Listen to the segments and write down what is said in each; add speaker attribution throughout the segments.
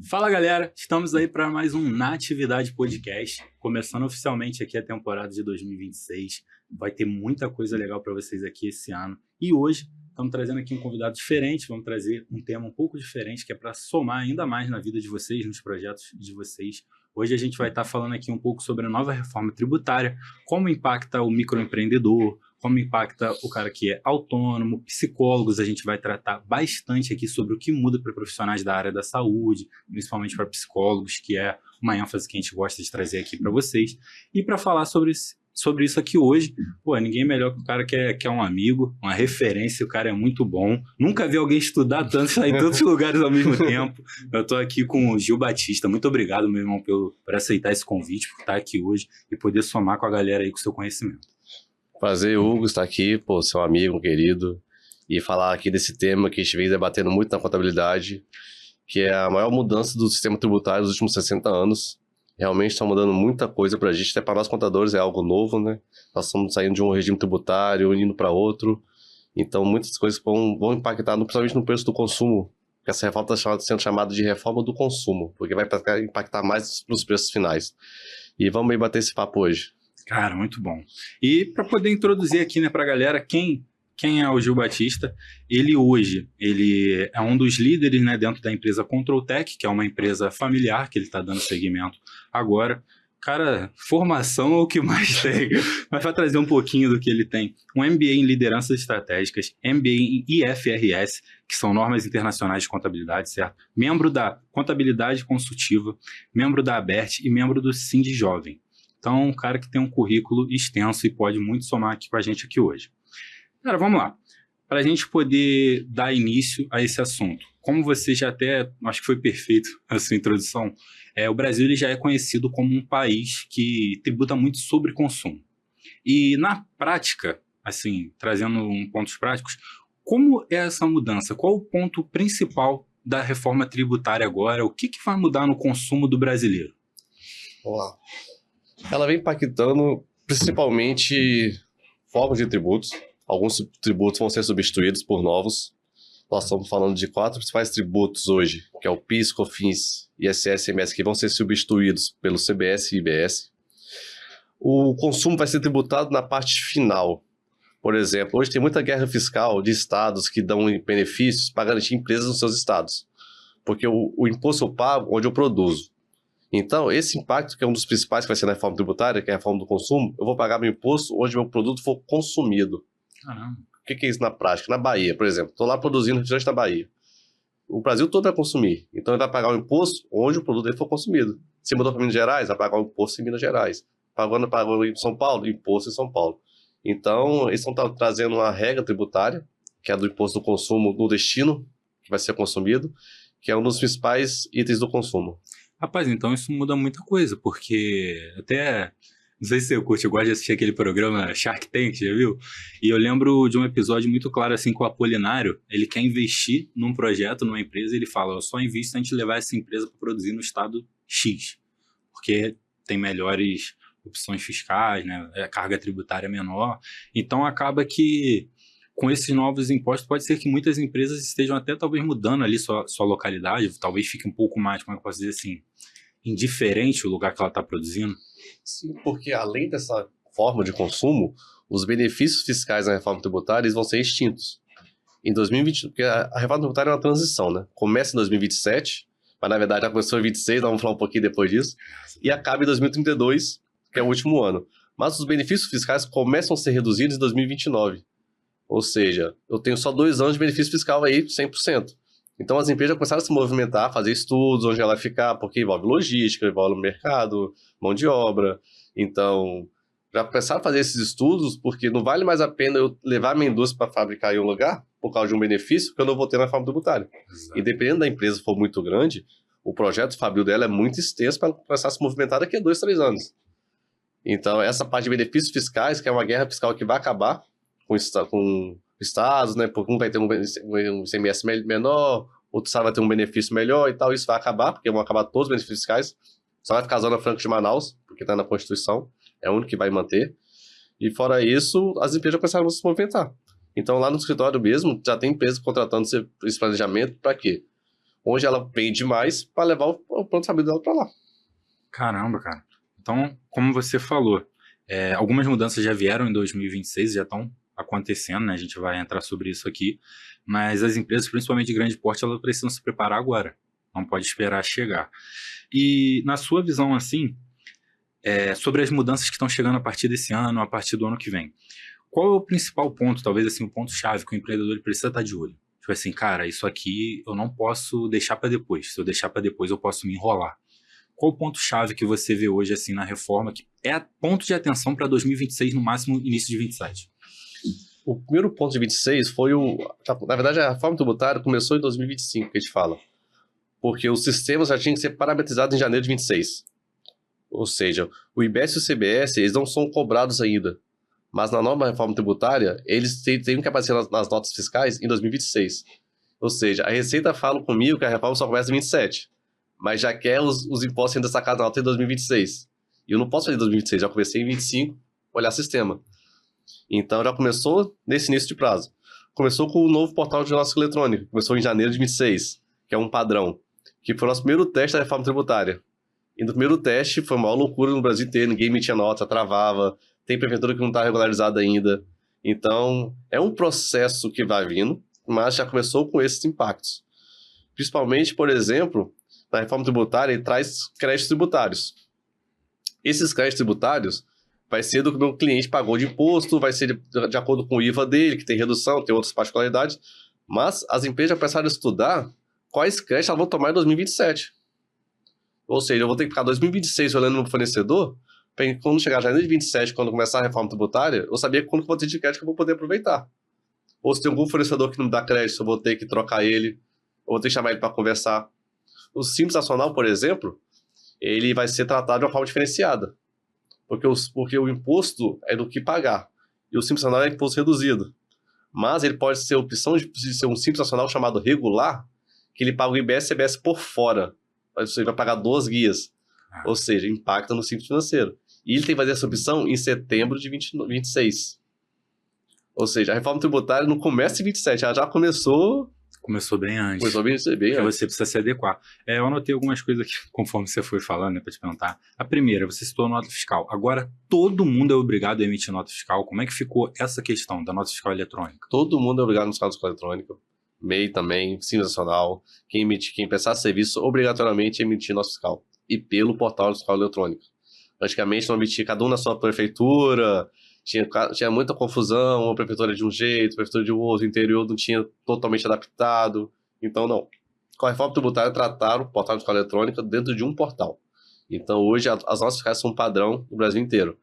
Speaker 1: Fala galera, estamos aí para mais um Natividade Podcast, começando oficialmente aqui a temporada de 2026. Vai ter muita coisa legal para vocês aqui esse ano. E hoje estamos trazendo aqui um convidado diferente, vamos trazer um tema um pouco diferente que é para somar ainda mais na vida de vocês, nos projetos de vocês. Hoje a gente vai estar falando aqui um pouco sobre a nova reforma tributária, como impacta o microempreendedor, como impacta o cara que é autônomo, psicólogos, a gente vai tratar bastante aqui sobre o que muda para profissionais da área da saúde, principalmente para psicólogos, que é uma ênfase que a gente gosta de trazer aqui para vocês. E para falar sobre isso aqui hoje, ninguém melhor que o cara que é um amigo, uma referência, o cara é muito bom. Nunca vi alguém estudar tanto, sair em tantos lugares ao mesmo tempo. Eu estou aqui com o Gil Batista. Muito obrigado, meu irmão, por aceitar esse convite, por estar aqui hoje e poder somar com a galera aí com o seu conhecimento.
Speaker 2: Prazer, Hugo, estar aqui, seu amigo querido, e falar aqui desse tema que a gente vem debatendo muito na contabilidade, que é a maior mudança do sistema tributário dos últimos 60 anos. Realmente está mudando muita coisa para a gente, até para nós contadores é algo novo, né? Nós estamos saindo de um regime tributário, indo para outro, então muitas coisas vão impactar, principalmente no preço do consumo, porque essa reforma está sendo chamada de reforma do consumo, porque vai impactar mais nos preços finais. E vamos aí bater esse papo hoje.
Speaker 1: Cara, muito bom. E para poder introduzir aqui, né, para a galera, quem é o Gil Batista? Ele é um dos líderes, né, dentro da empresa Controltech, que é uma empresa familiar que ele está dando seguimento agora. Cara, formação é o que mais tem, mas vai trazer um pouquinho do que ele tem. Um MBA em Lideranças Estratégicas, MBA em IFRS, que são normas internacionais de contabilidade, certo? Membro da Contabilidade Consultiva, membro da ABERT e membro do Sind Jovem. Então, um cara que tem um currículo extenso e pode muito somar aqui com a gente aqui hoje. Cara, vamos lá. Para a gente poder dar início a esse assunto, como você já até, acho que foi perfeito a sua introdução, o Brasil ele já é conhecido como um país que tributa muito sobre consumo. E na prática, assim, trazendo pontos práticos, como é essa mudança? Qual o ponto principal da reforma tributária agora? O que vai mudar no consumo do brasileiro?
Speaker 2: Vamos lá. Ela vem impactando principalmente formas de tributos. Alguns tributos vão ser substituídos por novos. Nós estamos falando de 4 principais tributos hoje, que é o PIS, COFINS, ISS e ICMS, que vão ser substituídos pelo CBS e IBS. O consumo vai ser tributado na parte final. Por exemplo, hoje tem muita guerra fiscal de estados que dão benefícios para garantir empresas nos seus estados. Porque o imposto eu pago onde eu produzo. Então, esse impacto, que é um dos principais que vai ser na reforma tributária, que é a reforma do consumo, eu vou pagar meu imposto onde meu produto for consumido.
Speaker 1: Caramba.
Speaker 2: O que é isso na prática? Na Bahia, por exemplo, estou lá produzindo refrigerante na Bahia. O Brasil todo vai consumir, então ele vai pagar o imposto onde o produto dele for consumido. Se mudou para Minas Gerais, vai pagar o imposto em Minas Gerais. Pagou em São Paulo, imposto em São Paulo. Então, eles estão trazendo uma regra tributária, que é do imposto do consumo no destino, que vai ser consumido, que é um dos principais itens do consumo.
Speaker 1: Rapaz, então isso muda muita coisa, porque até, não sei se eu curto, eu gosto de assistir aquele programa Shark Tank, já viu? E eu lembro de um episódio muito claro assim com o Apolinário, ele quer investir num projeto, numa empresa, e ele fala, eu só invisto se a gente levar essa empresa para produzir no estado X, porque tem melhores opções fiscais, né? A carga tributária menor, então acaba que com esses novos impostos, pode ser que muitas empresas estejam até talvez mudando ali sua localidade, talvez fique um pouco mais, como é que eu posso dizer assim, indiferente o lugar que ela está produzindo.
Speaker 2: Sim, porque além dessa forma de consumo, os benefícios fiscais na reforma tributária vão ser extintos. Em 2020, porque a reforma tributária é uma transição, né? Começa em 2027, mas na verdade já começou em 2026, nós vamos falar um pouquinho depois disso, e acaba em 2032, que é o último ano. Mas os benefícios fiscais começam a ser reduzidos em 2029. Ou seja, eu tenho só 2 anos de benefício fiscal aí, 100%. Então as empresas já começaram a se movimentar, fazer estudos onde ela vai ficar, porque envolve logística, envolve mercado, mão de obra. Então, já começaram a fazer esses estudos, porque não vale mais a pena eu levar minha indústria para fabricar em um lugar, por causa de um benefício que eu não vou ter na reforma tributária.
Speaker 1: Exato.
Speaker 2: E dependendo da empresa for muito grande, o projeto fabril dela é muito extenso para começar a se movimentar daqui a 2, 3 anos. Então, essa parte de benefícios fiscais, que é uma guerra fiscal que vai acabar, com estados, né? Porque um vai ter um ICMS menor, outro estado vai ter um benefício melhor e tal. Isso vai acabar, porque vão acabar todos os benefícios fiscais. Só vai ficar a Zona Franca de Manaus, porque está na Constituição. É o único que vai manter. E fora isso, as empresas já começaram a se movimentar. Então, lá no escritório mesmo, já tem empresas contratando esse planejamento para quê? onde ela vende mais para levar o plano de saúde dela para lá.
Speaker 1: Caramba, cara. Então, como você falou, algumas mudanças já vieram em 2026, já estão acontecendo, né? A gente vai entrar sobre isso aqui, mas as empresas, principalmente de grande porte, elas precisam se preparar agora, não pode esperar chegar. E na sua visão, assim, sobre as mudanças que estão chegando a partir desse ano, a partir do ano que vem, qual é o principal ponto, talvez assim, o ponto-chave que o empreendedor ele precisa estar de olho? Tipo assim, cara, isso aqui eu não posso deixar para depois. Se eu deixar para depois, eu posso me enrolar. Qual o ponto-chave que você vê hoje assim na reforma que é ponto de atenção para 2026, no máximo início de 27?
Speaker 2: O primeiro ponto de 26 foi na verdade, a reforma tributária começou em 2025, que a gente fala. Porque os sistemas já tinham que ser parametrizados em janeiro de 26. Ou seja, o IBS e o CBS, eles não são cobrados ainda. Mas na nova reforma tributária, eles têm que aparecer nas notas fiscais em 2026. Ou seja, a Receita fala comigo que a reforma só começa em 27. Mas já quer os impostos sendo sacados na nota em 2026. E eu não posso fazer em 2026, já comecei em 25, olhar sistema. Então já começou nesse início de prazo. Começou com o novo portal de diagnóstico eletrônico, começou em janeiro de 26, que é um padrão, que foi o nosso primeiro teste da reforma tributária. E no primeiro teste foi uma loucura no Brasil inteiro, ninguém emitia nota, travava, tem prefeitura que não está regularizada ainda. Então, é um processo que vai vindo, mas já começou com esses impactos. Principalmente, por exemplo, na reforma tributária, ele traz créditos tributários. Esses créditos tributários vai ser do que o meu cliente pagou de imposto, vai ser de acordo com o IVA dele, que tem redução, tem outras particularidades, mas as empresas já começaram a estudar quais créditos elas vão tomar em 2027. Ou seja, eu vou ter que ficar 2026 olhando no fornecedor, para quando chegar janeiro de 27, quando começar a reforma tributária, eu saber quando que eu vou ter de crédito que eu vou poder aproveitar. Ou se tem algum fornecedor que não me dá crédito, eu vou ter que trocar ele, eu vou ter que chamar ele para conversar. O Simples Nacional, por exemplo, ele vai ser tratado de uma forma diferenciada. Porque o imposto é do que pagar. E o Simples Nacional é imposto reduzido. Mas ele pode ser a opção de ser um Simples Nacional chamado regular, que ele paga o IBS e CBS por fora. Você vai pagar 2 guias. Ou seja, impacta no Simples Financeiro. E ele tem que fazer essa opção em setembro de 26. Ou seja, a reforma tributária não começa em 27, ela já começou...
Speaker 1: Começou bem antes.
Speaker 2: Começou bem antes.
Speaker 1: Você precisa se adequar. Eu anotei algumas coisas aqui, conforme você foi falando, né, para te perguntar. A primeira, você citou nota fiscal. Agora, todo mundo é obrigado a emitir nota fiscal. Como é que ficou essa questão da nota fiscal eletrônica?
Speaker 2: Todo mundo é obrigado a emitir nota fiscal eletrônica. MEI também, Simples Nacional. Quem prestar serviço, obrigatoriamente emitir nota fiscal. E pelo portal fiscal eletrônico. Antigamente não emitia cada um na sua prefeitura, tinha muita confusão, uma prefeitura de um jeito, a prefeitura de outro, o interior não tinha totalmente adaptado. Então, não. Com a reforma tributária, trataram o portal de fiscal eletrônica dentro de um portal. Então, hoje, as notas fiscais são um padrão no Brasil inteiro.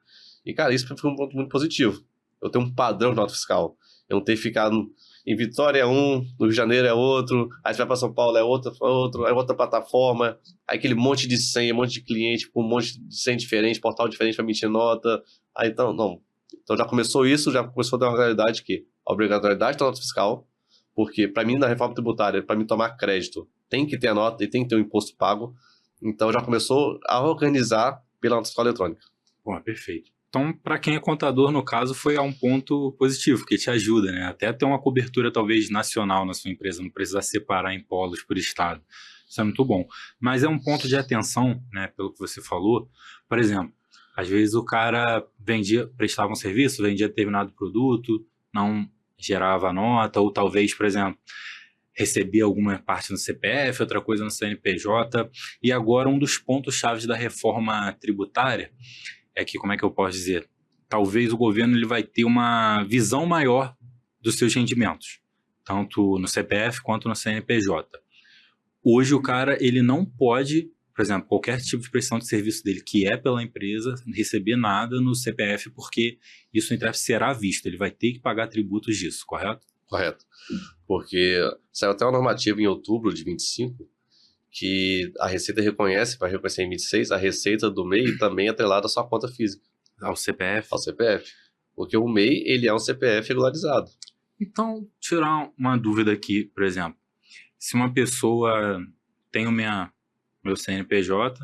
Speaker 2: E, cara, isso foi um ponto muito positivo. Eu tenho um padrão de nota fiscal. Eu não ter ficado em Vitória é um, no Rio de Janeiro é outro, aí você vai para São Paulo é outra plataforma, aí aquele monte de senha, um monte de cliente, com um monte de senha diferente, portal diferente para emitir nota. Aí, então, não. Então já começou isso, já começou a dar uma realidade que a obrigatoriedade da nota fiscal, porque para mim na reforma tributária, para mim tomar crédito, tem que ter a nota e tem que ter o imposto pago. Então já começou a organizar pela nota fiscal eletrônica.
Speaker 1: Bom, perfeito. Então, para quem é contador, no caso, foi um ponto positivo, que te ajuda, né? Até ter uma cobertura, talvez, nacional na sua empresa, não precisar separar em polos por estado. Isso é muito bom. Mas é um ponto de atenção, né, pelo que você falou. Por exemplo, às vezes o cara prestava um serviço, vendia determinado produto, não gerava nota, ou talvez, por exemplo, recebia alguma parte no CPF, outra coisa no CNPJ. E agora um dos pontos-chave da reforma tributária é que, como é que eu posso dizer? Talvez o governo ele vai ter uma visão maior dos seus rendimentos, tanto no CPF quanto no CNPJ. Hoje o cara ele não pode, por exemplo, qualquer tipo de prestação de serviço dele que é pela empresa, receber nada no CPF, porque isso será visto, ele vai ter que pagar tributos disso, correto?
Speaker 2: Correto. Porque saiu até uma normativa em outubro de 25, que a Receita reconhece, para reconhecer em 26, a receita do MEI também é atrelada à sua conta física.
Speaker 1: Ao CPF?
Speaker 2: Ao CPF. Porque o MEI, ele é um CPF regularizado.
Speaker 1: Então, tirar uma dúvida aqui, por exemplo. Se uma pessoa tem meu CNPJ,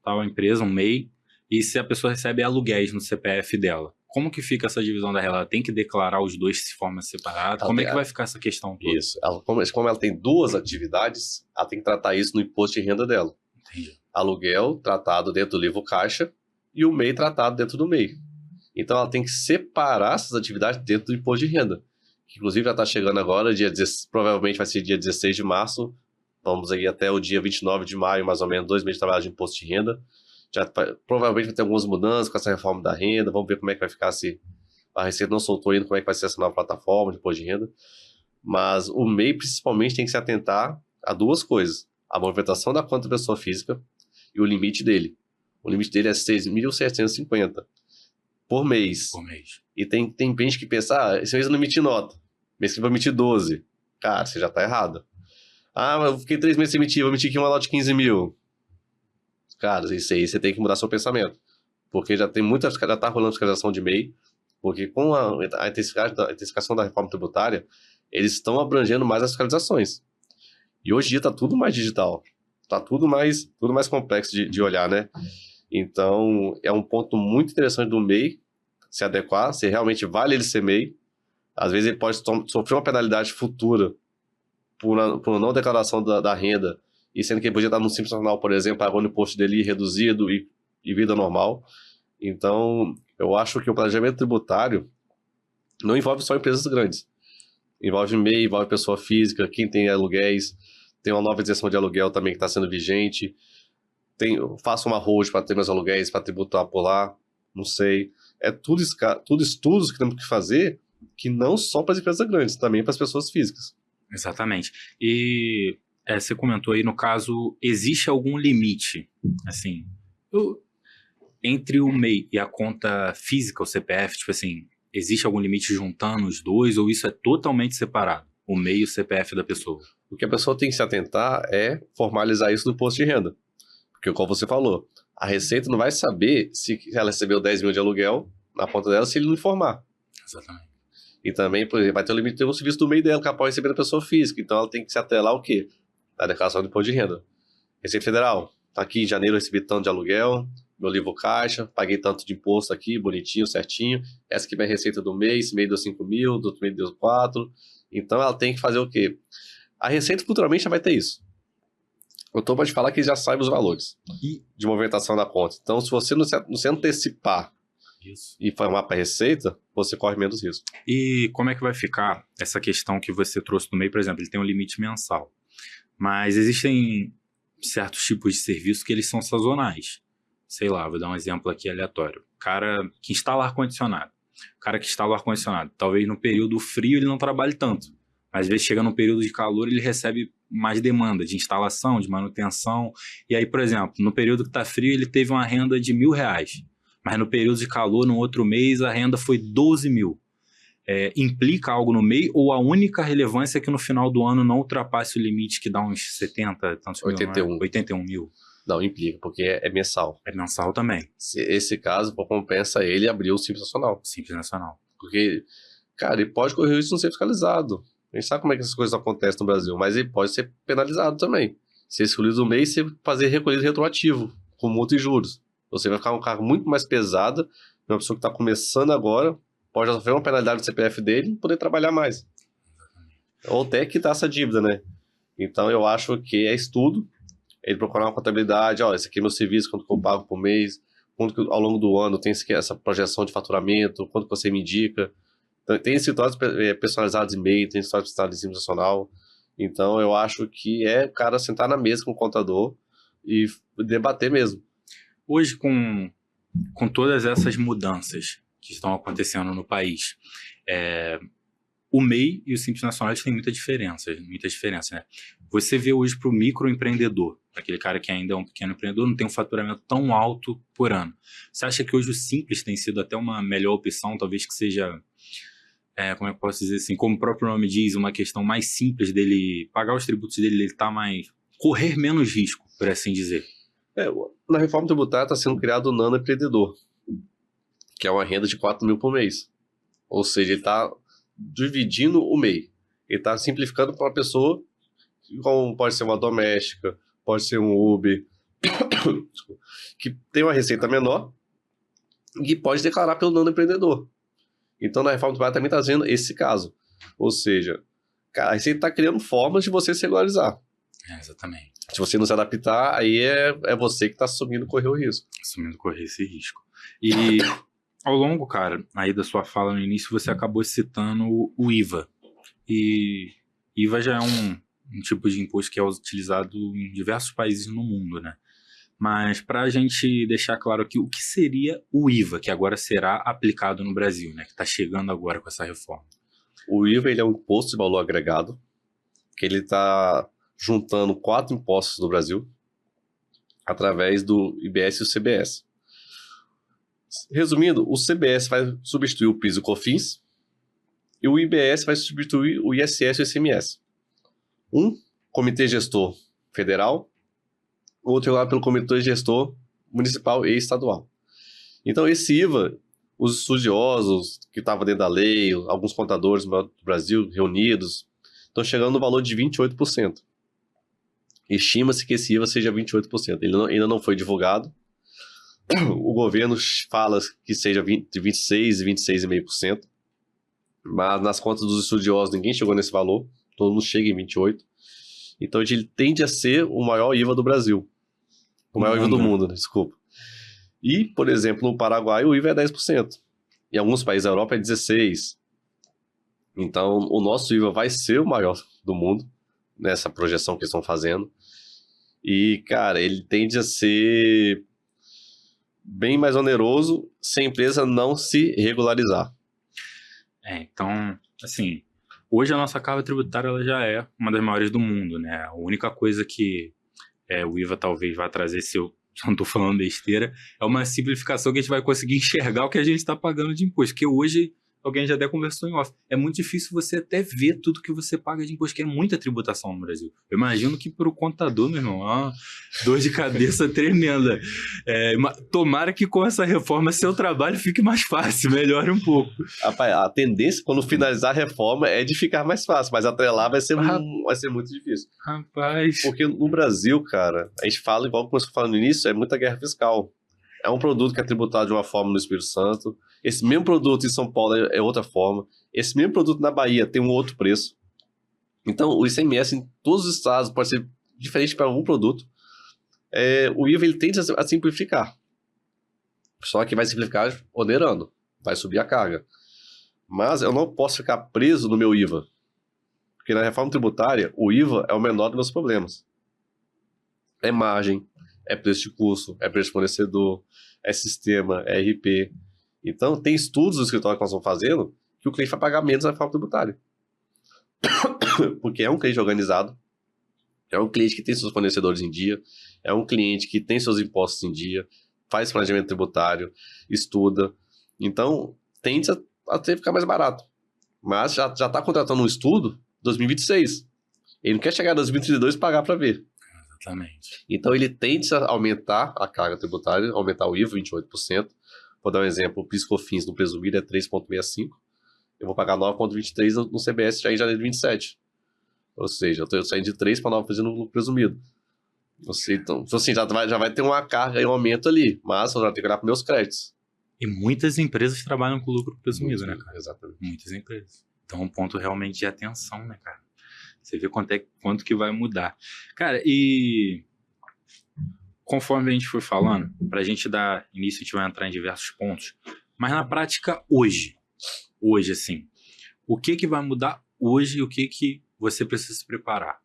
Speaker 1: tal empresa, um MEI, e se a pessoa recebe aluguéis no CPF dela, como que fica essa divisão da renda? Ela tem que declarar os dois de forma separada? Como é que vai ficar essa questão toda?
Speaker 2: Isso. Como ela tem duas atividades, ela tem que tratar isso no imposto de renda dela.
Speaker 1: Entendi.
Speaker 2: Aluguel tratado dentro do livro caixa e o MEI tratado dentro do MEI. Então ela tem que separar essas atividades dentro do imposto de renda. Que inclusive já está chegando agora, provavelmente vai ser dia 16 de março, vamos aí até o dia 29 de maio, mais ou menos, 2 meses de trabalho de imposto de renda. Provavelmente vai ter algumas mudanças com essa reforma da renda, vamos ver como é que vai ficar se a Receita não soltou ainda, como é que vai ser essa nova plataforma de imposto de renda. Mas o MEI principalmente tem que se atentar a duas coisas: a movimentação da conta da pessoa física e o limite dele. O limite dele é 6.750 por mês.
Speaker 1: Por mês.
Speaker 2: E tem gente que pensa, esse mês eu não emiti nota, mês que eu vou emitir 12. Cara, você já tá errado. Mas eu fiquei 3 meses sem emitir, vou emitir aqui uma nota de 15 mil. Cara, isso aí você tem que mudar seu pensamento. Porque já tá rolando fiscalização de MEI, porque com a intensificação da reforma tributária, eles estão abrangendo mais as fiscalizações. E hoje em dia tá tudo mais digital. Tá tudo mais complexo de olhar, né? Então, é um ponto muito interessante do MEI se adequar, se realmente vale ele ser MEI. Às vezes ele pode sofrer uma penalidade futura por não declaração da renda, e sendo que ele podia estar no Simples Nacional, por exemplo, pagando o imposto dele reduzido e vida normal. Então, eu acho que o planejamento tributário não envolve só empresas grandes. Envolve MEI, envolve pessoa física, quem tem aluguéis, tem uma nova isenção de aluguel também que está sendo vigente. Faço uma holding para ter meus aluguéis, para tributar por lá, não sei. É tudo estudos que temos que fazer, que não só para as empresas grandes, também para as pessoas físicas.
Speaker 1: Exatamente. E você comentou aí, no caso, existe algum limite, assim, entre o MEI e a conta física, o CPF, tipo assim, existe algum limite juntando os dois, ou isso é totalmente separado, o MEI e o CPF da pessoa?
Speaker 2: O que a pessoa tem que se atentar é formalizar isso no imposto de renda. Porque, como você falou, a Receita não vai saber se ela recebeu 10 mil de aluguel na conta dela se ele não informar.
Speaker 1: Exatamente.
Speaker 2: E também, por exemplo, vai ter o limite do serviço do MEI dela, que ela pode receber da pessoa física. Então, ela tem que se atrelar ao quê? A declaração do imposto de renda. Receita Federal, tá aqui em janeiro eu recebi tanto de aluguel, meu livro caixa, paguei tanto de imposto aqui, bonitinho, certinho. Essa aqui é a minha receita do mês, esse mês deu 5 mil, do outro mês deu 4. Então, ela tem que fazer o quê? A Receita futuramente já vai ter isso. Eu estou para te falar que já sabe os valores de movimentação da conta. Então, se você não se antecipar e informar para a Receita, você corre menos risco.
Speaker 1: E como é que vai ficar essa questão que você trouxe no MEI, por exemplo, ele tem um limite mensal. Mas existem certos tipos de serviços que eles são sazonais. Sei lá, vou dar um exemplo aqui aleatório. O cara que instala ar-condicionado. Talvez no período frio ele não trabalhe tanto. Mas às vezes chega no período de calor ele recebe mais demanda de instalação, de manutenção. E aí, por exemplo, no período que está frio ele teve uma renda de R$1.000. Mas no período de calor, no outro mês, a renda foi 12 mil. Implica algo no MEI ou a única relevância é que no final do ano não ultrapasse o limite que dá uns 70, tantos
Speaker 2: 81.
Speaker 1: Mil, 81 mil?
Speaker 2: Não, implica, porque é mensal.
Speaker 1: É mensal também.
Speaker 2: Esse caso, compensa ele abrir o Simples Nacional.
Speaker 1: Simples Nacional.
Speaker 2: Porque, cara, ele pode correr isso não ser fiscalizado. A gente sabe como é que essas coisas acontecem no Brasil, mas ele pode ser penalizado também. Se escolhido do mês, você fazer recolhido retroativo, com multa e juros. Você vai ficar um cargo muito mais pesado, uma pessoa que está começando agora, pode sofrer uma penalidade do CPF dele e poder trabalhar mais. Ou até quitar essa dívida, né? Então, eu acho que é estudo, ele procurar uma contabilidade, esse aqui é meu serviço, quanto que eu pago por mês, quanto que ao longo do ano tem essa projeção de faturamento, quanto que você me indica. Tem escritórios personalizados em MEI, tem escritórios personalizados em Simples Nacional. Então, eu acho que o cara sentar na mesa com o contador e debater mesmo.
Speaker 1: Hoje, com todas essas mudanças que estão acontecendo no país, o MEI e o Simples Nacional têm muita diferença, né? Você vê hoje para o microempreendedor, aquele cara que ainda é um pequeno empreendedor, não tem um faturamento tão alto por ano. Você acha que hoje o Simples tem sido até uma melhor opção, talvez que seja... como é que eu posso dizer assim, como o próprio nome diz, uma questão mais simples dele pagar os tributos dele, ele tá correr menos risco, por assim dizer.
Speaker 2: Na reforma tributária está sendo criado o Nano Empreendedor, que é uma renda de 4 mil por mês. Ou seja, ele está dividindo o MEI. Ele está simplificando para uma pessoa, como pode ser uma doméstica, pode ser um Uber, que tem uma receita menor, e pode declarar pelo nome do empreendedor. Então, na reforma tributária também está trazendo esse caso. Ou seja, cara, aí você está criando formas de você se regularizar.
Speaker 1: Exatamente.
Speaker 2: Se você não se adaptar, aí é você que está assumindo correr o risco.
Speaker 1: Assumindo correr esse risco. E ao longo, cara, aí da sua fala no início, você acabou citando o IVA. E IVA já é um tipo de imposto que é utilizado em diversos países no mundo, né? Mas para a gente deixar claro aqui, o que seria o IVA, que agora será aplicado no Brasil, né? Que está chegando agora com essa reforma.
Speaker 2: O IVA ele é um imposto de valor agregado, que ele está juntando 4 impostos do Brasil através do IBS e o CBS. Resumindo, o CBS vai substituir o PIS e o COFINS e o IBS vai substituir o ISS e o ICMS. Um comitê gestor federal, o outro lá pelo comitê gestor municipal e estadual. Então esse IVA, os estudiosos que estavam dentro da lei, alguns contadores do Brasil reunidos, estão chegando no valor de 28%. Estima-se que esse IVA seja 28%. Ele ainda não foi divulgado. O governo fala que seja entre 26% e 26,5%. Mas nas contas dos estudiosos ninguém chegou nesse valor. Todo mundo chega em 28%. Então ele tende a ser o maior IVA do Brasil. O maior IVA do mundo, desculpa. E, por exemplo, no Paraguai o IVA é 10%. Em alguns países da Europa é 16%. Então o nosso IVA vai ser o maior do mundo, nessa projeção que estão fazendo. E, cara, ele tende a ser bem mais oneroso se a empresa não se regularizar.
Speaker 1: Então, assim, hoje a nossa carga tributária ela já é uma das maiores do mundo, né? A única coisa que o IVA talvez vá trazer, se eu não estou falando besteira, é uma simplificação que a gente vai conseguir enxergar o que a gente está pagando de imposto, porque hoje alguém já até conversou em off. É muito difícil você até ver tudo que você paga de imposto, que é muita tributação no Brasil. Eu imagino que para o contador, meu irmão, é uma dor de cabeça tremenda. Tomara que com essa reforma seu trabalho fique mais fácil, melhore um pouco.
Speaker 2: Rapaz, a tendência, quando finalizar a reforma, é de ficar mais fácil, mas atrelar vai ser muito difícil.
Speaker 1: Rapaz.
Speaker 2: Porque no Brasil, cara, a gente fala, igual começou falando no início, é muita guerra fiscal. É um produto que é tributado de uma forma no Espírito Santo. Esse mesmo produto em São Paulo é outra forma. Esse mesmo produto na Bahia tem um outro preço. Então, o ICMS em todos os estados pode ser diferente para algum produto. O IVA ele tende a simplificar. Só que vai simplificar onerando. Vai subir a carga. Mas eu não posso ficar preso no meu IVA. Porque na reforma tributária, o IVA é o menor dos meus problemas. É margem, é preço de custo, é preço de fornecedor, é sistema, é RP. Então, tem estudos do escritório que nós estamos fazendo que o cliente vai pagar menos na reforma tributária. Porque é um cliente organizado, é um cliente que tem seus fornecedores em dia, é um cliente que tem seus impostos em dia, faz planejamento tributário, estuda. Então, tende a ficar mais barato. Mas já está contratando um estudo 2026. Ele não quer chegar em 2032 e pagar para ver.
Speaker 1: Exatamente.
Speaker 2: Então, ele tende a aumentar a carga tributária, aumentar o IVA 28%. Vou dar um exemplo, o PIS/COFINS no presumido é 3,65%. Eu vou pagar 9,23% no CBS já em janeiro de 27. Ou seja, eu estou saindo de 3 para 9% no presumido. Então, assim, já vai ter uma carga e um aumento ali, mas eu já tenho que olhar para meus créditos.
Speaker 1: E muitas empresas trabalham com lucro presumido, né, cara?
Speaker 2: Exatamente.
Speaker 1: Muitas empresas. Então, um ponto realmente de atenção, né, cara? Você vê quanto que vai mudar. Cara, e conforme a gente foi falando, para a gente dar início, a gente vai entrar em diversos pontos, mas na prática, hoje, assim, o que vai mudar hoje e o que você precisa se preparar?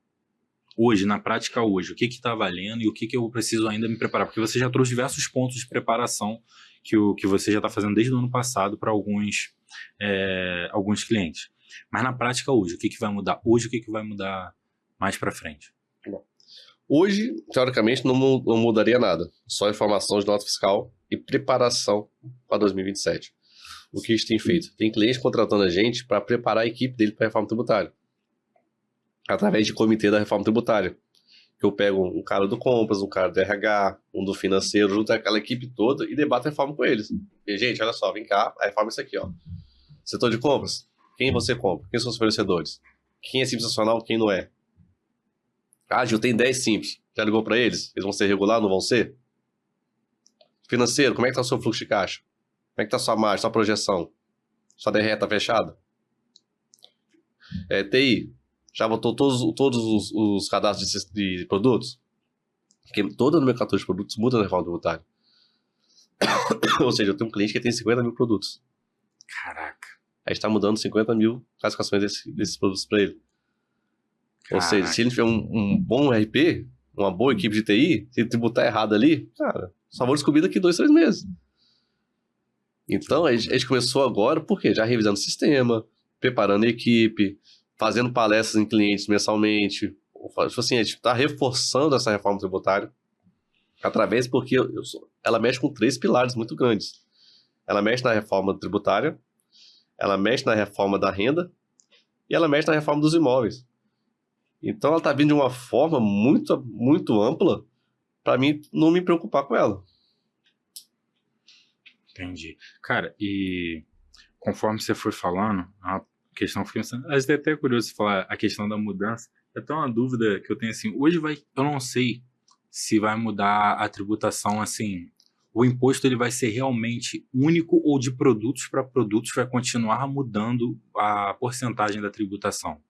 Speaker 1: Hoje, na prática hoje, o que está valendo e o que eu preciso ainda me preparar? Porque você já trouxe diversos pontos de preparação que você já está fazendo desde o ano passado para alguns clientes. Mas na prática hoje, o que vai mudar hoje, o que vai mudar mais para frente?
Speaker 2: Hoje, teoricamente, não mudaria nada. Só informação de nota fiscal e preparação para 2027. O que a gente tem feito? Tem cliente contratando a gente para preparar a equipe dele para a reforma tributária. Através de comitê da reforma tributária. Eu pego um cara do compras, um cara do RH, um do financeiro, junto aquela equipe toda e debato a reforma com eles. E, gente, olha só, vem cá, a reforma é isso aqui, ó. Setor de compras, quem você compra? Quem são os fornecedores? Quem é simples nacional, quem não é? Ah, Gil, tem 10 simples. Já ligou para eles? Eles vão ser regular, não vão ser? Financeiro, como é que tá o seu fluxo de caixa? Como é que tá sua margem, sua projeção? Sua DRE tá fechada? TI, já botou todos os cadastros de produtos? Porque toda a nomenclatura de produtos muda na reforma tributária. Ou seja, eu tenho um cliente que tem 50 mil produtos.
Speaker 1: Caraca.
Speaker 2: A gente está mudando 50 mil classificações desses produtos para ele. Ou seja, se ele tiver um bom RP, uma boa equipe de TI, se ele tributar errado ali, cara, só vou descobrir daqui 2, 3 meses. Então, a gente começou agora, por quê? Já revisando o sistema, preparando a equipe, fazendo palestras em clientes mensalmente. Tipo assim, a gente está reforçando essa reforma tributária através, porque ela mexe com 3 pilares muito grandes. Ela mexe na reforma tributária, ela mexe na reforma da renda e ela mexe na reforma dos imóveis. Então, ela está vindo de uma forma muito, muito ampla para mim não me preocupar com ela.
Speaker 1: Entendi. Cara, e conforme você foi falando, a questão fica pensando, às vezes é até curioso você falar a questão da mudança. É até uma dúvida que eu tenho assim, hoje eu não sei se vai mudar a tributação assim, o imposto ele vai ser realmente único ou de produtos para produtos vai continuar mudando a porcentagem da tributação?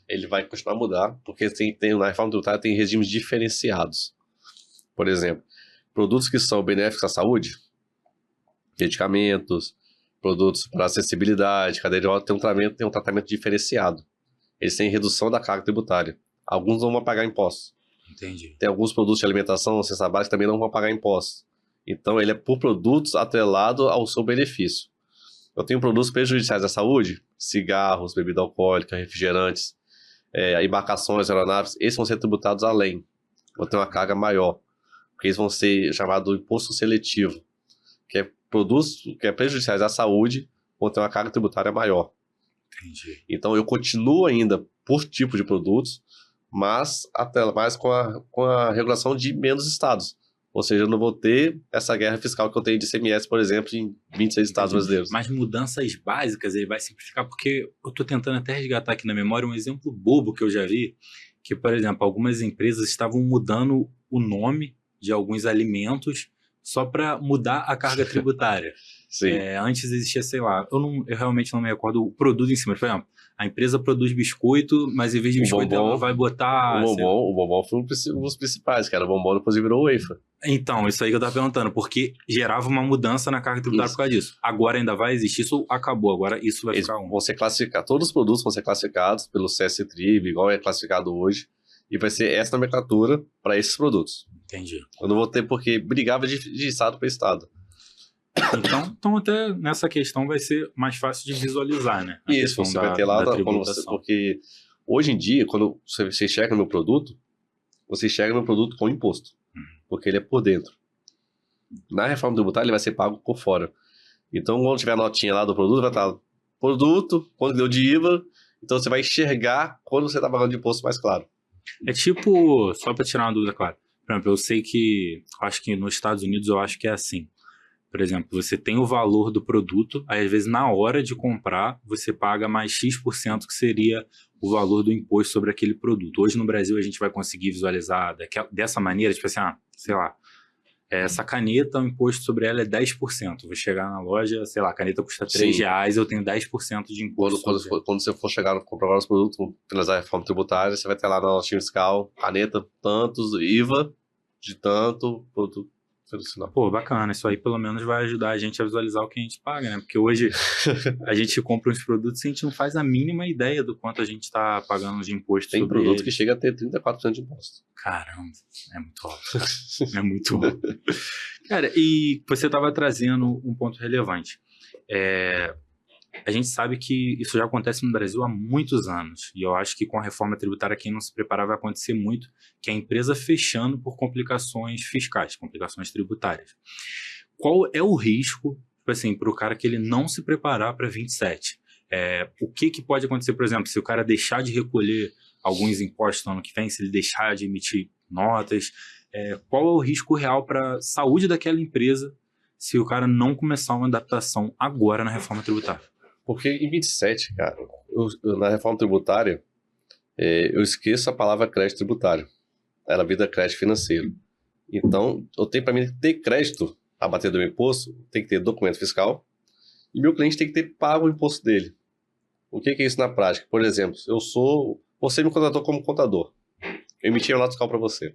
Speaker 2: Ele vai continuar a mudar, porque na reforma tributária tem regimes diferenciados. Por exemplo, produtos que são benéficos à saúde, medicamentos, produtos para acessibilidade, cadeira de rodas, tem um tratamento diferenciado. Eles têm redução da carga tributária. Alguns não vão pagar impostos.
Speaker 1: Entendi.
Speaker 2: Tem alguns produtos de alimentação, cesta básica, que também não vão pagar impostos. Então, ele é por produtos atrelado ao seu benefício. Eu tenho produtos prejudiciais à saúde, cigarros, bebida alcoólica, refrigerantes, embarcações, aeronaves, esses vão ser tributados além. Vão ter uma carga maior, porque eles vão ser chamados de imposto seletivo, que é produtos que é prejudiciais à saúde, vão ter uma carga tributária maior.
Speaker 1: Entendi.
Speaker 2: Então, eu continuo ainda por tipo de produtos, mas até mais com a regulação de menos estados. Ou seja, eu não vou ter essa guerra fiscal que eu tenho de ICMS, por exemplo, em 26 estados brasileiros.
Speaker 1: Mas mudanças básicas ele vai simplificar, porque eu estou tentando até resgatar aqui na memória um exemplo bobo que eu já vi, que, por exemplo, algumas empresas estavam mudando o nome de alguns alimentos só para mudar a carga tributária.
Speaker 2: Sim.
Speaker 1: Antes existia, sei lá, eu realmente não me recordo o produto em cima. Por exemplo, a empresa produz biscoito, mas em vez de biscoito ela vai botar...
Speaker 2: O bombom foi um dos principais, cara. O bombom depois virou wafer.
Speaker 1: Então, isso aí que eu tava perguntando, porque gerava uma mudança na carga tributária por causa disso. Agora ainda vai existir, isso acabou, agora isso vai ficar
Speaker 2: vão ser classificados, todos os produtos vão ser classificados pelo CS-TRIB, igual é classificado hoje, e vai ser essa nomenclatura para esses produtos.
Speaker 1: Entendi.
Speaker 2: Eu não vou ter porque brigava de estado para estado.
Speaker 1: Então até nessa questão vai ser mais fácil de visualizar, né?
Speaker 2: Isso, você vai ter lá, porque hoje em dia, quando você chega no meu produto, você chega no produto com imposto, porque ele é por dentro. Na reforma tributária, ele vai ser pago por fora. Então, quando tiver a notinha lá do produto, vai estar produto, quando deu de IVA, então você vai enxergar quando você está pagando de imposto mais claro.
Speaker 1: É tipo, só para tirar uma dúvida, claro. Por exemplo, eu sei que, acho que nos Estados Unidos eu acho que é assim. Por exemplo, você tem o valor do produto, aí às vezes na hora de comprar, você paga mais X% que seria o valor do imposto sobre aquele produto. Hoje no Brasil a gente vai conseguir visualizar dessa maneira, tipo assim, sei lá, essa caneta, o imposto sobre ela é 10%. Vou chegar na loja, sei lá, a caneta custa R$3, eu tenho 10% de imposto.
Speaker 2: Quando você for chegar a comprar os produtos, finalizar a reforma tributária, você vai ter lá na notinha fiscal, caneta, tantos, IVA de tanto, produto.
Speaker 1: Pô, bacana, isso aí pelo menos vai ajudar a gente a visualizar o que a gente paga, né? Porque hoje a gente compra uns produtos e a gente não faz a mínima ideia do quanto a gente está pagando de imposto.
Speaker 2: Tem produto que chega a ter 34% de imposto.
Speaker 1: Caramba, é muito alto. É muito alto. Cara, e você estava trazendo um ponto relevante. A gente sabe que isso já acontece no Brasil há muitos anos, e eu acho que com a reforma tributária, quem não se preparar vai acontecer muito, que é a empresa fechando por complicações fiscais, complicações tributárias. Qual é o risco, tipo assim, para o cara que ele não se preparar para 27? O que pode acontecer, por exemplo, se o cara deixar de recolher alguns impostos no ano que vem, se ele deixar de emitir notas, qual é o risco real para a saúde daquela empresa se o cara não começar uma adaptação agora na reforma tributária?
Speaker 2: Porque em 27, cara, na reforma tributária, eu esqueço a palavra crédito tributário. Ela vira crédito financeiro. Então, eu tenho para mim ter crédito abater do meu imposto, tem que ter documento fiscal e meu cliente tem que ter pago o imposto dele. O que é isso na prática? Por exemplo, você me contratou como contador. Eu emiti a nota fiscal para você.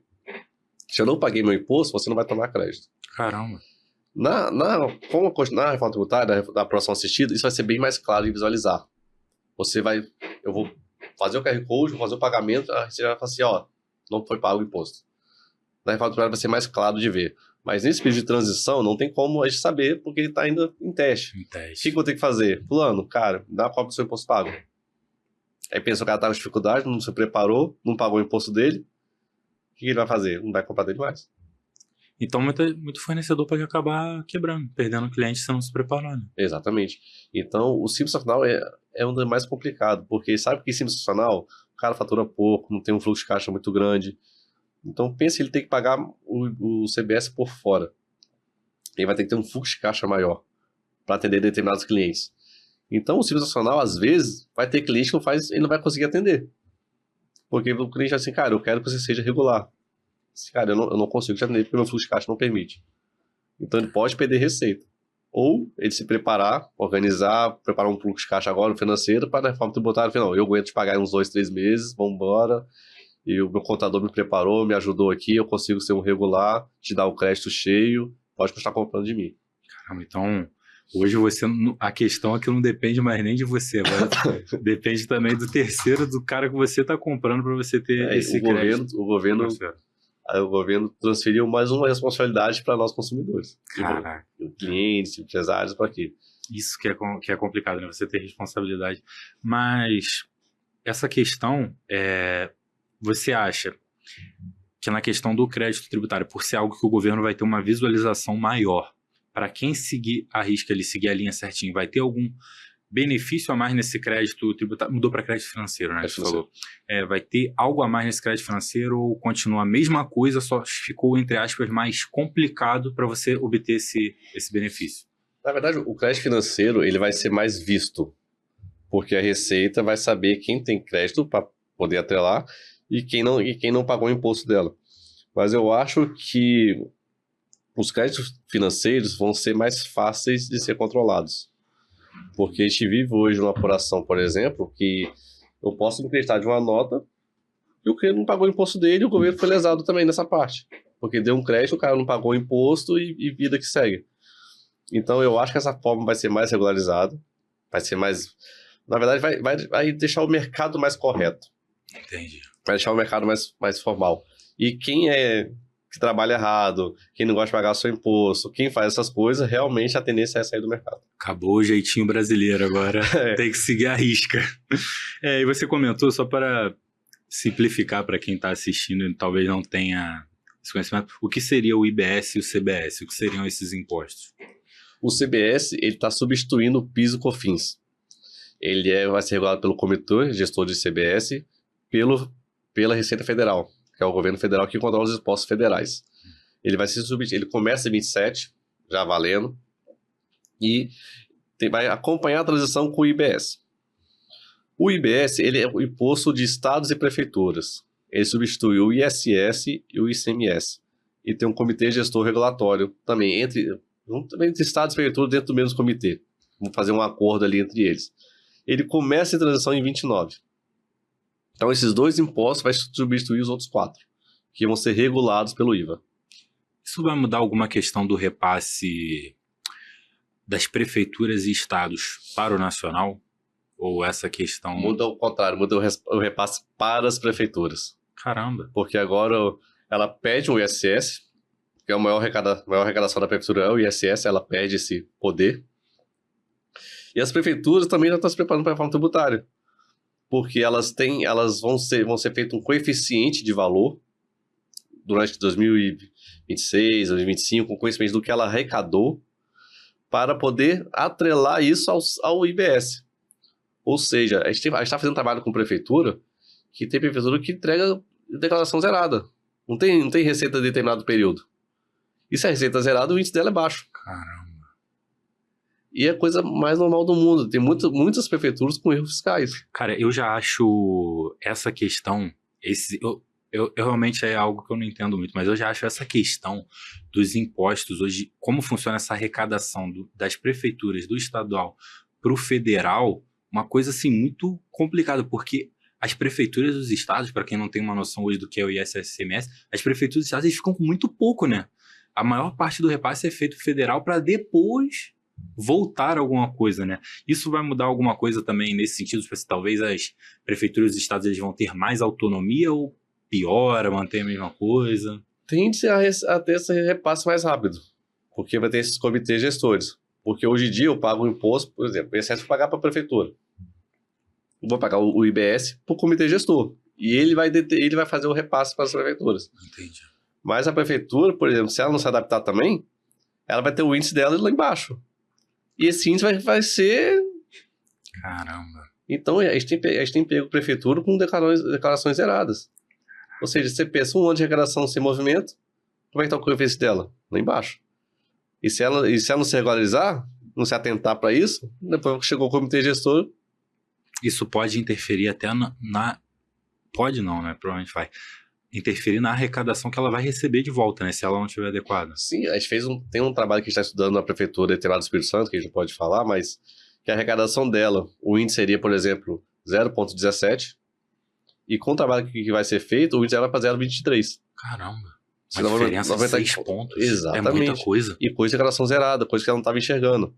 Speaker 2: Se eu não paguei meu imposto, você não vai tomar crédito.
Speaker 1: Caramba.
Speaker 2: Na reforma tributária, da aprovação assistida, isso vai ser bem mais claro de visualizar. Eu vou fazer o QR Code, vou fazer o pagamento, você vai falar assim, ó, não foi pago o imposto. Na reforma tributária vai ser mais claro de ver. Mas nesse período de transição, não tem como a gente saber, porque ele está ainda em teste. O que eu vou ter que fazer? Fulano, cara, dá uma cópia do seu imposto pago. Aí pensa, o cara estava com dificuldade, não se preparou, não pagou o imposto dele. O que ele vai fazer? Não vai comprar dele mais.
Speaker 1: Então, muito fornecedor pode acabar quebrando, perdendo o cliente se não se preparar, né?
Speaker 2: Exatamente. Então, o Simples Nacional é um dos mais complicados, porque sabe que Simples Nacional, o cara fatura pouco, não tem um fluxo de caixa muito grande. Então, pensa que ele tem que pagar o CBS por fora. Ele vai ter que ter um fluxo de caixa maior para atender determinados clientes. Então, o Simples Nacional, às vezes, vai ter cliente que ele não vai conseguir atender. Porque o cliente vai assim, cara, eu quero que você seja regular. Cara, eu não consigo te atender porque meu fluxo de caixa não permite. Então ele pode perder receita. Ou ele se preparar, preparar um fluxo de caixa agora no financeiro para na reforma tributária, não, eu aguento te pagar uns 2, 3 meses, vamos embora. E o meu contador me preparou, me ajudou aqui, eu consigo ser um regular, te dar o crédito cheio, pode continuar comprando de mim.
Speaker 1: Caramba, então hoje a questão é que não depende mais nem de você, agora depende também do terceiro, do cara que você está comprando para você ter esse crédito.
Speaker 2: O governo transferiu mais uma responsabilidade para nós consumidores.
Speaker 1: Caraca.
Speaker 2: Clientes, empresários, para quê?
Speaker 1: Isso que é complicado, né? Você ter responsabilidade. Mas essa questão, você acha que na questão do crédito tributário, por ser algo que o governo vai ter uma visualização maior, para quem seguir a risca, ele seguir a linha certinho, vai ter algum benefício a mais nesse crédito tributário? Mudou para crédito financeiro, né? Você falou. Vai ter algo a mais nesse crédito financeiro ou continua a mesma coisa, só ficou, entre aspas, mais complicado para você obter esse benefício?
Speaker 2: Na verdade, o crédito financeiro ele vai ser mais visto, porque a Receita vai saber quem tem crédito para poder atrelar e quem não pagou o imposto dela. Mas eu acho que os créditos financeiros vão ser mais fáceis de ser controlados. Porque a gente vive hoje uma apuração, por exemplo, que eu posso me acreditar de uma nota e o cliente não pagou o imposto dele e o governo foi lesado também nessa parte. Porque deu um crédito, o cara não pagou o imposto e vida que segue. Então eu acho que essa forma vai ser mais regularizada, vai ser mais... Na verdade, vai deixar o mercado mais correto.
Speaker 1: Entendi.
Speaker 2: Vai deixar o mercado mais formal. E quem que trabalha errado, quem não gosta de pagar seu imposto, quem faz essas coisas, realmente a tendência é sair do mercado.
Speaker 1: Acabou o jeitinho brasileiro agora, tem que seguir a risca. E você comentou, só para simplificar para quem está assistindo e talvez não tenha esse conhecimento, o que seria o IBS e o CBS? O que seriam esses impostos?
Speaker 2: O CBS está substituindo o PIS e o COFINS. Ele vai ser regulado pelo Comitê Gestor de CBS, pela Receita Federal, que é o governo federal que controla os impostos federais. Ele começa em 27, já valendo, e vai acompanhar a transição com o IBS. O IBS ele é o imposto de estados e prefeituras. Ele substitui o ISS e o ICMS. E tem um comitê gestor regulatório também, entre estados e prefeituras dentro do mesmo comitê. Vamos fazer um acordo ali entre eles. Ele começa em transição em 29. Então, esses dois impostos vai substituir os outros 4, que vão ser regulados pelo IVA.
Speaker 1: Isso vai mudar alguma questão do repasse das prefeituras e estados para o nacional? Ou essa questão...
Speaker 2: Muda o contrário, muda o repasse para as prefeituras.
Speaker 1: Caramba!
Speaker 2: Porque agora ela pede o ISS, que é a maior arrecadação da prefeitura, é o ISS, ela pede esse poder. E as prefeituras também já estão se preparando para a reforma tributária. Porque elas vão ser feito um coeficiente de valor durante 2026, 2025, com conhecimento do que ela arrecadou, para poder atrelar isso ao IBS. Ou seja, a gente está fazendo trabalho com prefeitura, que tem prefeitura que entrega declaração zerada. Não tem receita de determinado período. E se a receita é zerada, o índice dela é baixo.
Speaker 1: Caramba.
Speaker 2: E é a coisa mais normal do mundo. Tem muitas prefeituras com erros fiscais.
Speaker 1: Cara, eu já acho essa questão... Eu realmente é algo que eu não entendo muito, mas eu já acho essa questão dos impostos hoje, como funciona essa arrecadação das prefeituras, do estadual para o federal, uma coisa assim muito complicada, porque as prefeituras dos estados, para quem não tem uma noção hoje do que é o ISS-ICMS, as prefeituras dos estados eles ficam com muito pouco, né? A maior parte do repasse é feito federal para depois voltar alguma coisa, né? Isso vai mudar alguma coisa também nesse sentido? Se talvez as prefeituras dos estados eles vão ter mais autonomia ou piora, mantém a mesma coisa?
Speaker 2: Tende a ter esse repasse mais rápido, porque vai ter esses comitês gestores. Porque hoje em dia eu pago o imposto, por exemplo, o ISS vou pagar para a prefeitura. Vou pagar o IBS para o comitê gestor. E ele vai fazer o repasse para as prefeituras.
Speaker 1: Entendi.
Speaker 2: Mas a prefeitura, por exemplo, se ela não se adaptar também, ela vai ter o índice dela lá embaixo. E esse índice vai ser...
Speaker 1: Caramba.
Speaker 2: Então, a gente tem pego prefeitura com declarações zeradas. Ou seja, você pensa um ano de arrecadação sem movimento, como é que está o coeficiente dela? Lá embaixo. E se ela não se regularizar, não se atentar para isso, depois que chegou o comitê gestor...
Speaker 1: Isso pode interferir até Pode não, né? Provavelmente vai. Interferir na arrecadação que ela vai receber de volta, né? Se ela não estiver adequada.
Speaker 2: Sim, a gente tem um trabalho que a gente está estudando na prefeitura de do Espírito Santo, que a gente não pode falar, mas que a arrecadação dela, o índice seria, por exemplo, 0,17, e com o trabalho que vai ser feito, o índice dela vai para 0,23.
Speaker 1: Caramba.
Speaker 2: Senão
Speaker 1: Uma diferença de 6 pontos.
Speaker 2: Exatamente.
Speaker 1: É muita coisa.
Speaker 2: E coisa de arrecadação zerada, coisa que ela não estava enxergando.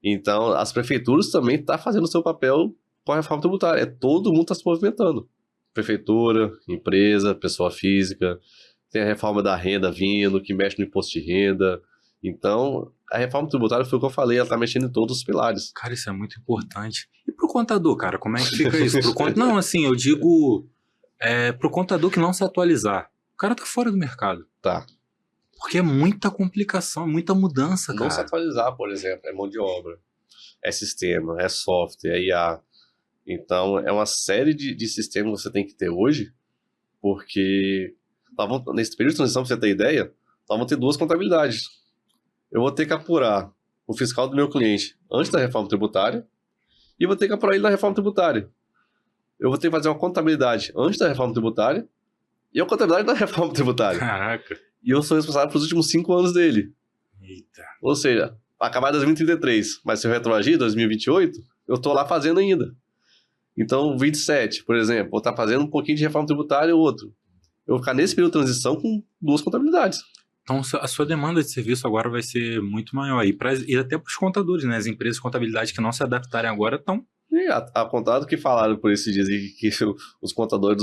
Speaker 2: Então, as prefeituras também estão fazendo o seu papel com a reforma tributária. Todo mundo está se movimentando. Prefeitura, empresa, pessoa física, tem a reforma da renda vindo, que mexe no imposto de renda. Então, a reforma tributária foi o que eu falei, ela está mexendo em todos os pilares.
Speaker 1: Cara, isso é muito importante. E pro contador, cara, como é que fica isso? Não, assim, eu digo pro contador que não se atualizar. O cara tá fora do mercado.
Speaker 2: Tá.
Speaker 1: Porque é muita complicação, muita mudança, cara.
Speaker 2: Não se atualizar, por exemplo, é mão de obra, é sistema, é software, é IA. Então, é uma série de sistemas que você tem que ter hoje, porque nesse período de transição, pra você ter ideia, nós vamos ter 2 contabilidades. Eu vou ter que apurar o fiscal do meu cliente antes da reforma tributária e vou ter que apurar ele na reforma tributária. Eu vou ter que fazer uma contabilidade antes da reforma tributária e a contabilidade da reforma tributária.
Speaker 1: Caraca.
Speaker 2: E eu sou responsável pelos últimos 5 anos dele.
Speaker 1: Eita.
Speaker 2: Ou seja, acabar em 2033, mas se eu retroagir, 2028, eu tô lá fazendo ainda. Então, 27, por exemplo, vou estar fazendo um pouquinho de reforma tributária ou outro. Eu vou ficar nesse período de transição com 2 contabilidades.
Speaker 1: Então, a sua demanda de serviço agora vai ser muito maior. E até para os contadores, né? As empresas de contabilidade que não se adaptarem agora estão...
Speaker 2: E a contado que falaram por esses dias que os contadores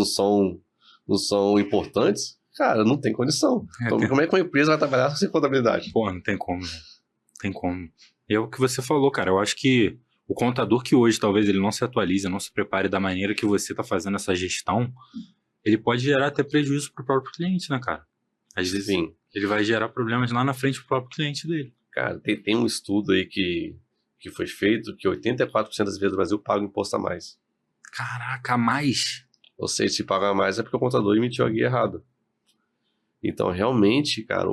Speaker 2: não são importantes, cara, não tem condição. Então, como é que uma empresa vai trabalhar sem contabilidade?
Speaker 1: Pô, não tem como, né? Não tem como. E é o que você falou, cara. Eu acho que o contador que hoje talvez ele não se atualize, não se prepare da maneira que você está fazendo essa gestão, ele pode gerar até prejuízo para o próprio cliente, né, cara? Às vezes
Speaker 2: Sim.
Speaker 1: Ele vai gerar problemas lá na frente pro próprio cliente dele.
Speaker 2: Cara, tem um estudo aí que foi feito que 84% das empresas do Brasil pagam imposto a mais.
Speaker 1: Caraca, a mais?
Speaker 2: Ou seja, se pagar mais é porque o contador emitiu a guia errada. Então, realmente, cara,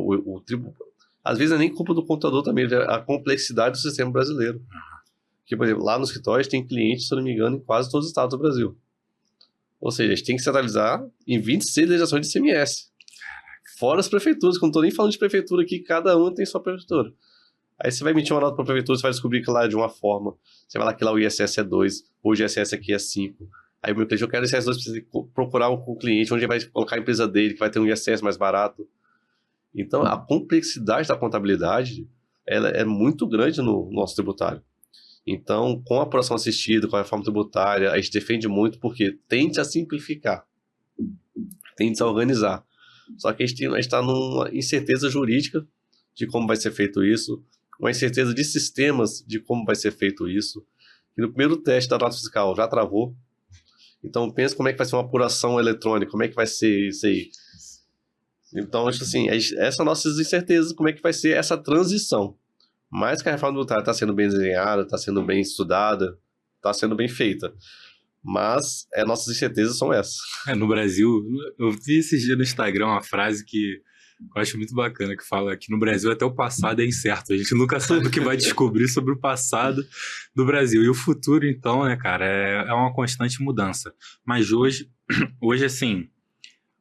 Speaker 2: às vezes é nem culpa do contador também, é a complexidade do sistema brasileiro. Porque, por exemplo, lá nos escritórios tem clientes, se eu não me engano, em quase todos os estados do Brasil. Ou seja, a gente tem que se atualizar em 26 legislações de ICMS. Fora as prefeituras, que eu não estou nem falando de prefeitura aqui, cada uma tem sua prefeitura. Aí você vai emitir uma nota para a prefeitura, você vai descobrir que lá é de uma forma. Você vai lá que lá o ISS é 2, hoje o ISS aqui é 5. Aí o meu cliente, eu quero ISS 2, precisa procurar o cliente, onde ele vai colocar a empresa dele, que vai ter um ISS mais barato. Então, a complexidade da contabilidade ela é muito grande no nosso tributário. Então, com a apuração assistida, com a reforma tributária, a gente defende muito porque tende a simplificar, tende a organizar. Só que a gente está numa incerteza jurídica de como vai ser feito isso, uma incerteza de sistemas de como vai ser feito isso. E no primeiro teste da nota fiscal já travou. Então, pensa como é que vai ser uma apuração eletrônica, como é que vai ser isso aí. Então, assim, essas são nossas incertezas, como é que vai ser essa transição. Mas que a reforma tributária está sendo bem desenhada, está sendo bem estudada, está sendo bem feita. Mas nossas incertezas são essas.
Speaker 1: No Brasil, eu vi esses dias no Instagram uma frase que eu acho muito bacana, que fala que no Brasil até o passado é incerto. A gente nunca sabe o que vai descobrir sobre o passado do Brasil. E o futuro, então, né, cara, é uma constante mudança. Mas hoje assim,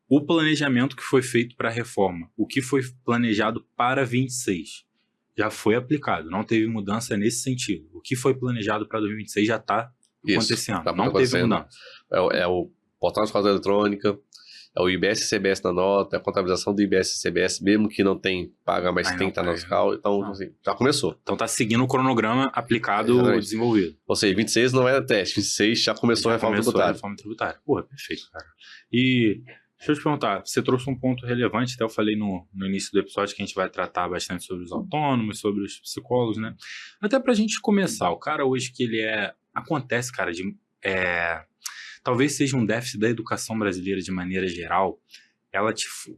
Speaker 1: o planejamento que foi feito para a reforma, o que foi planejado para 26, já foi aplicado, não teve mudança nesse sentido. O que foi planejado para 2026 já está acontecendo, não teve mudança.
Speaker 2: É o portal de fraude eletrônica, é o IBS e CBS na nota, é a contabilização do IBS e CBS, mesmo que não tem paga, mas tem que estar no fiscal. Então, assim, já começou.
Speaker 1: Então está seguindo o cronograma aplicado, desenvolvido.
Speaker 2: Ou seja, 26 não era teste, 26 já começou a reforma tributária.
Speaker 1: Porra, perfeito, cara. E deixa eu te perguntar, você trouxe um ponto relevante, até eu falei no início do episódio que a gente vai tratar bastante sobre os autônomos, sobre os psicólogos, né? Até pra gente começar, o cara hoje que ele acontece, cara, talvez seja um déficit da educação brasileira de maneira geral.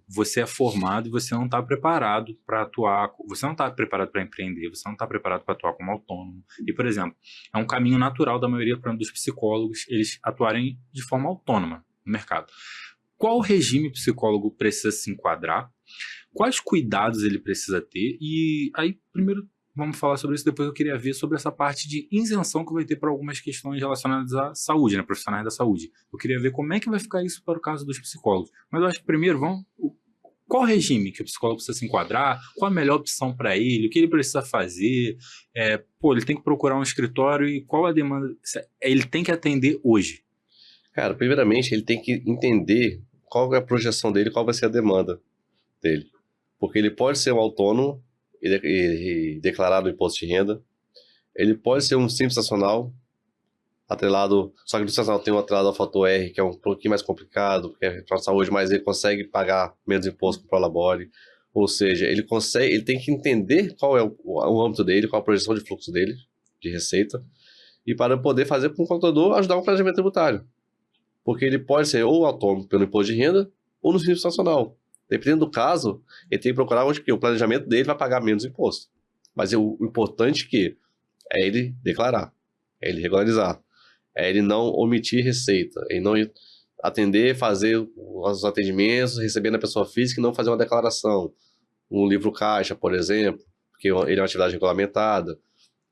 Speaker 1: Você é formado e você não está preparado para atuar, você não está preparado para empreender, você não está preparado para atuar como autônomo. E, por exemplo, é um caminho natural da maioria dos psicólogos eles atuarem de forma autônoma no mercado. Qual regime o psicólogo precisa se enquadrar? Quais cuidados ele precisa ter? E aí, primeiro, vamos falar sobre isso, depois eu queria ver sobre essa parte de isenção que vai ter para algumas questões relacionadas à saúde, né, profissionais da saúde. Eu queria ver como é que vai ficar isso para o caso dos psicólogos. Mas eu acho que primeiro, qual regime que o psicólogo precisa se enquadrar? Qual a melhor opção para ele? O que ele precisa fazer? Ele tem que procurar um escritório e qual a demanda? Ele tem que atender hoje.
Speaker 2: Cara, primeiramente, ele tem que entender qual é a projeção dele, qual vai ser a demanda dele. Porque ele pode ser um autônomo e declarado no imposto de renda. Ele pode ser um simples nacional, atrelado, só que no nacional tem um atrelado ao fator R, que é um pouquinho mais complicado, porque é para a saúde, mas ele consegue pagar menos imposto com o Prolabore. Ou seja, ele tem que entender qual é o âmbito dele, qual a projeção de fluxo dele, de receita, e para poder fazer com o contador ajudar um planejamento tributário. Porque ele pode ser ou autônomo pelo imposto de renda, ou no simples nacional. Dependendo do caso, ele tem que procurar onde o planejamento dele vai pagar menos imposto. Mas o importante é ele declarar, é ele regularizar, é ele não omitir receita, ele não atender, fazer os atendimentos, receber na pessoa física e não fazer uma declaração. Um livro caixa, por exemplo, porque ele é uma atividade regulamentada.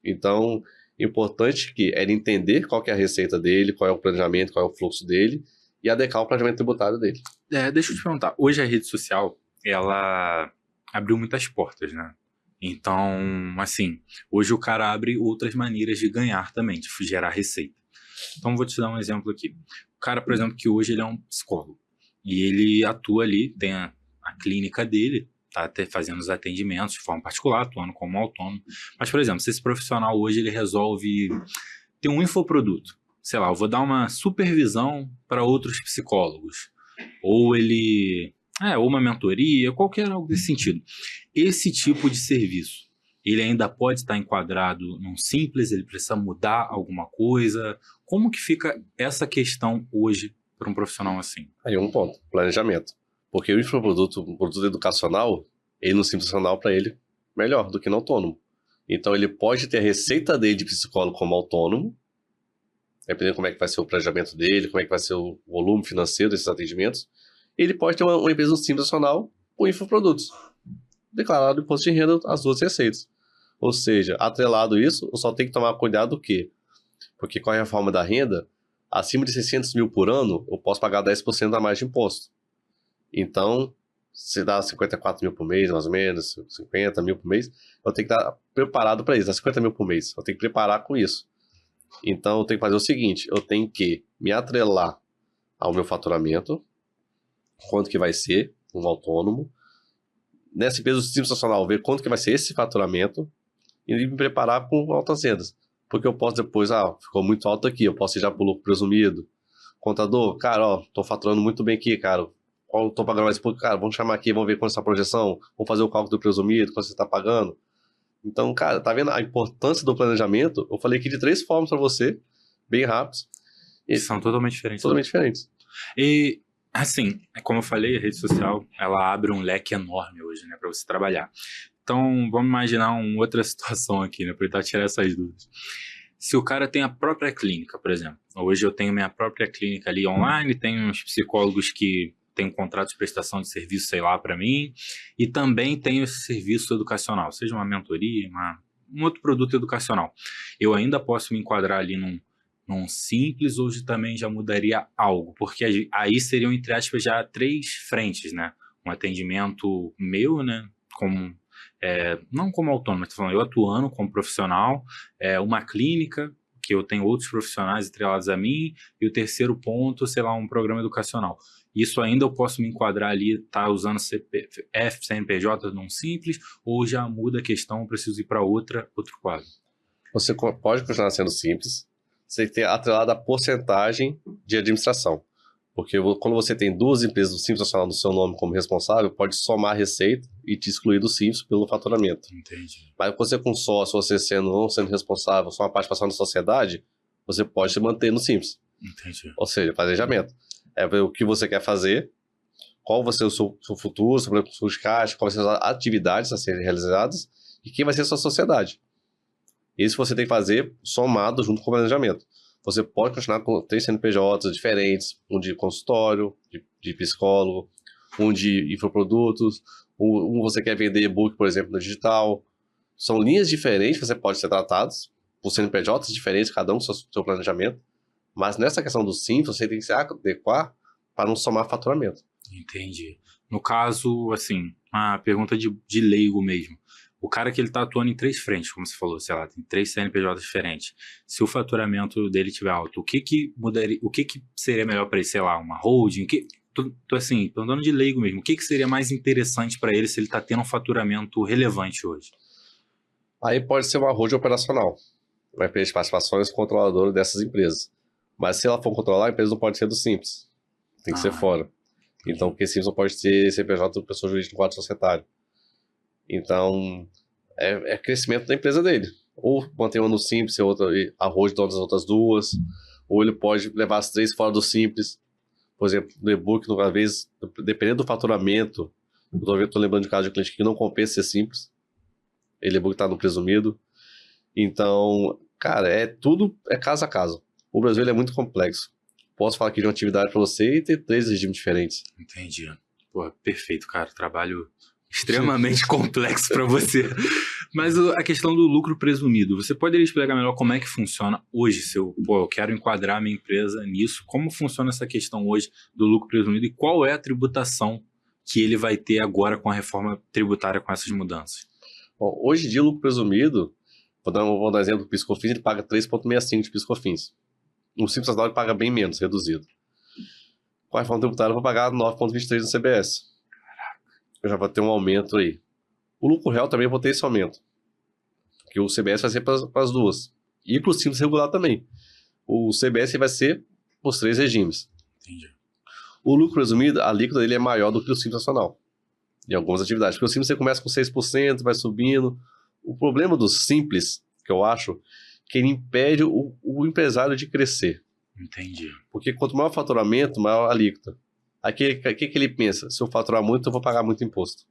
Speaker 2: Então, importante é ele entender qual que é a receita dele, qual é o planejamento, qual é o fluxo dele e adequar o planejamento tributário dele.
Speaker 1: Deixa eu te perguntar, hoje a rede social, ela abriu muitas portas, né? Então, assim, hoje o cara abre outras maneiras de ganhar também, de gerar receita. Então, vou te dar um exemplo aqui. O cara, por exemplo, que hoje ele é um psicólogo e ele atua ali, tem a clínica dele, tá até fazendo os atendimentos de forma particular, atuando como autônomo. Mas, por exemplo, se esse profissional hoje ele resolve ter um infoproduto, sei lá, eu vou dar uma supervisão para outros psicólogos, ou ou uma mentoria, qualquer algo desse sentido. Esse tipo de serviço, ele ainda pode estar enquadrado num simples, ele precisa mudar alguma coisa? Como que fica essa questão hoje para um profissional assim?
Speaker 2: Aí um ponto, planejamento. Porque o infoproduto, um produto educacional, ele no simples nacional para ele, melhor do que no autônomo. Então ele pode ter a receita dele de psicólogo como autônomo, dependendo como é que vai ser o planejamento dele, como é que vai ser o volume financeiro desses atendimentos. Ele pode ter uma empresa no simples nacional com infoprodutos, declarado no imposto de renda as duas receitas. Ou seja, atrelado isso, eu só tenho que tomar cuidado o quê? Porque com a reforma da renda, acima de 600 mil por ano, eu posso pagar 10% a mais de imposto. Então, se dá 54 mil por mês, mais ou menos, 50 mil por mês, eu tenho que estar preparado para isso, dá 50 mil por mês. Eu tenho que preparar com isso. Então, eu tenho que fazer o seguinte, eu tenho que me atrelar ao meu faturamento, quanto que vai ser um autônomo, nessa empresa do Simples Nacional, ver quanto que vai ser esse faturamento e me preparar com altas rendas. Porque eu posso depois, ficou muito alto aqui, eu posso ir já para o lucro presumido. Contador, cara, tô faturando muito bem aqui, cara. Tô pagando mais pouco, cara, vamos chamar aqui, vamos ver quanto está a projeção, vamos fazer o cálculo do presumido, quanto você está pagando. Então, cara, tá vendo a importância do planejamento? Eu falei aqui de 3 formas para você, bem rápidos.
Speaker 1: E são totalmente diferentes.
Speaker 2: Totalmente diferentes.
Speaker 1: E, assim, como eu falei, a rede social, ela abre um leque enorme hoje, né, para você trabalhar. Então, vamos imaginar uma outra situação aqui, né, para tentar tirar essas dúvidas. Se o cara tem a própria clínica, por exemplo. Hoje eu tenho minha própria clínica ali online, tenho uns psicólogos que tem um contrato de prestação de serviço, sei lá, para mim, e também tenho esse serviço educacional, seja uma mentoria, um outro produto educacional. Eu ainda posso me enquadrar ali num simples ou também já mudaria algo? Porque aí seriam, entre aspas, já 3 frentes, né? Um atendimento meu, né? Não como autônomo, mas tô falando, eu atuando como profissional, uma clínica, que eu tenho outros profissionais atrelados a mim, e o terceiro ponto, sei lá, um programa educacional. Isso ainda eu posso me enquadrar ali, tá usando CPF, CNPJ num simples, ou já muda a questão, preciso ir para outro quadro?
Speaker 2: Você pode continuar sendo simples, você tem atrelado a porcentagem de administração. Porque quando você tem 2 empresas do Simples Nacional no seu nome como responsável, pode somar a receita e te excluir do Simples pelo faturamento.
Speaker 1: Entendi.
Speaker 2: Mas você com sócio, você não sendo responsável, só uma participação na sociedade, você pode se manter no Simples.
Speaker 1: Entendi.
Speaker 2: Ou seja, planejamento. É ver o que você quer fazer, qual vai ser o seu futuro, seu fluxo de caixa, quais são as atividades a serem realizadas e quem vai ser a sua sociedade. Isso você tem que fazer somado junto com o planejamento. Você pode continuar com 3 CNPJs diferentes, um de consultório, de psicólogo, um de infoprodutos, um você quer vender e-book, por exemplo, no digital. São linhas diferentes que você pode ser tratados, por CNPJs diferentes, cada um com o seu planejamento. Mas nessa questão do simples, você tem que se adequar para não somar faturamento.
Speaker 1: Entendi. No caso, assim, uma pergunta de leigo mesmo. O cara que ele tá atuando em 3 frentes, como você falou, sei lá, tem 3 CNPJs diferentes. Se o faturamento dele tiver alto, o que mudaria, o que seria melhor para ele, sei lá, uma holding? Tô andando de leigo mesmo. O que seria mais interessante para ele se ele tá tendo um faturamento relevante hoje?
Speaker 2: Aí pode ser uma holding operacional, uma empresa de participações controladora dessas empresas. Mas se ela for controlar, a empresa não pode ser do Simples. Tem que ser fora. Então, porque Simples não pode ser CNPJ de pessoa jurídica no quadro societário. Então, é crescimento da empresa dele. Ou manter uma no Simples, a holding das outras 2, ou ele pode levar as 3 fora do Simples. Por exemplo, no e-book, uma vez, dependendo do faturamento, eu tô lembrando de caso de cliente que não compensa ser Simples. Ele e-book está no presumido. Então, cara, tudo é caso a caso. O Brasil ele é muito complexo. Posso falar aqui de uma atividade para você e ter 3 regimes diferentes.
Speaker 1: Entendi. Pô, perfeito, cara. Trabalho extremamente complexo para você. Mas a questão do lucro presumido, você poderia explicar melhor como é que funciona hoje? Se eu quero enquadrar minha empresa nisso, como funciona essa questão hoje do lucro presumido e qual é a tributação que ele vai ter agora com a reforma tributária, com essas mudanças?
Speaker 2: Bom, hoje em dia, o lucro presumido, vou dar um exemplo do PiscoFins, ele paga 3,65 de PiscoFins. No Simples Nacional ele paga bem menos, reduzido. Com a reforma tributária eu vou pagar 9,23 no CBS. Eu já vou ter um aumento aí. O lucro real também eu vou ter esse aumento. Porque o CBS vai ser para as 2. E para o Simples regular também. O CBS vai ser os 3 regimes.
Speaker 1: Entendi.
Speaker 2: O lucro presumido, a alíquota dele é maior do que o Simples Nacional. Em algumas atividades. Porque o Simples você começa com 6%, vai subindo. O problema do Simples, que eu acho, que ele impede o empresário de crescer.
Speaker 1: Entendi.
Speaker 2: Porque quanto maior o faturamento, maior a alíquota. Aqui, o que ele pensa? Se eu faturar muito, eu vou pagar muito imposto.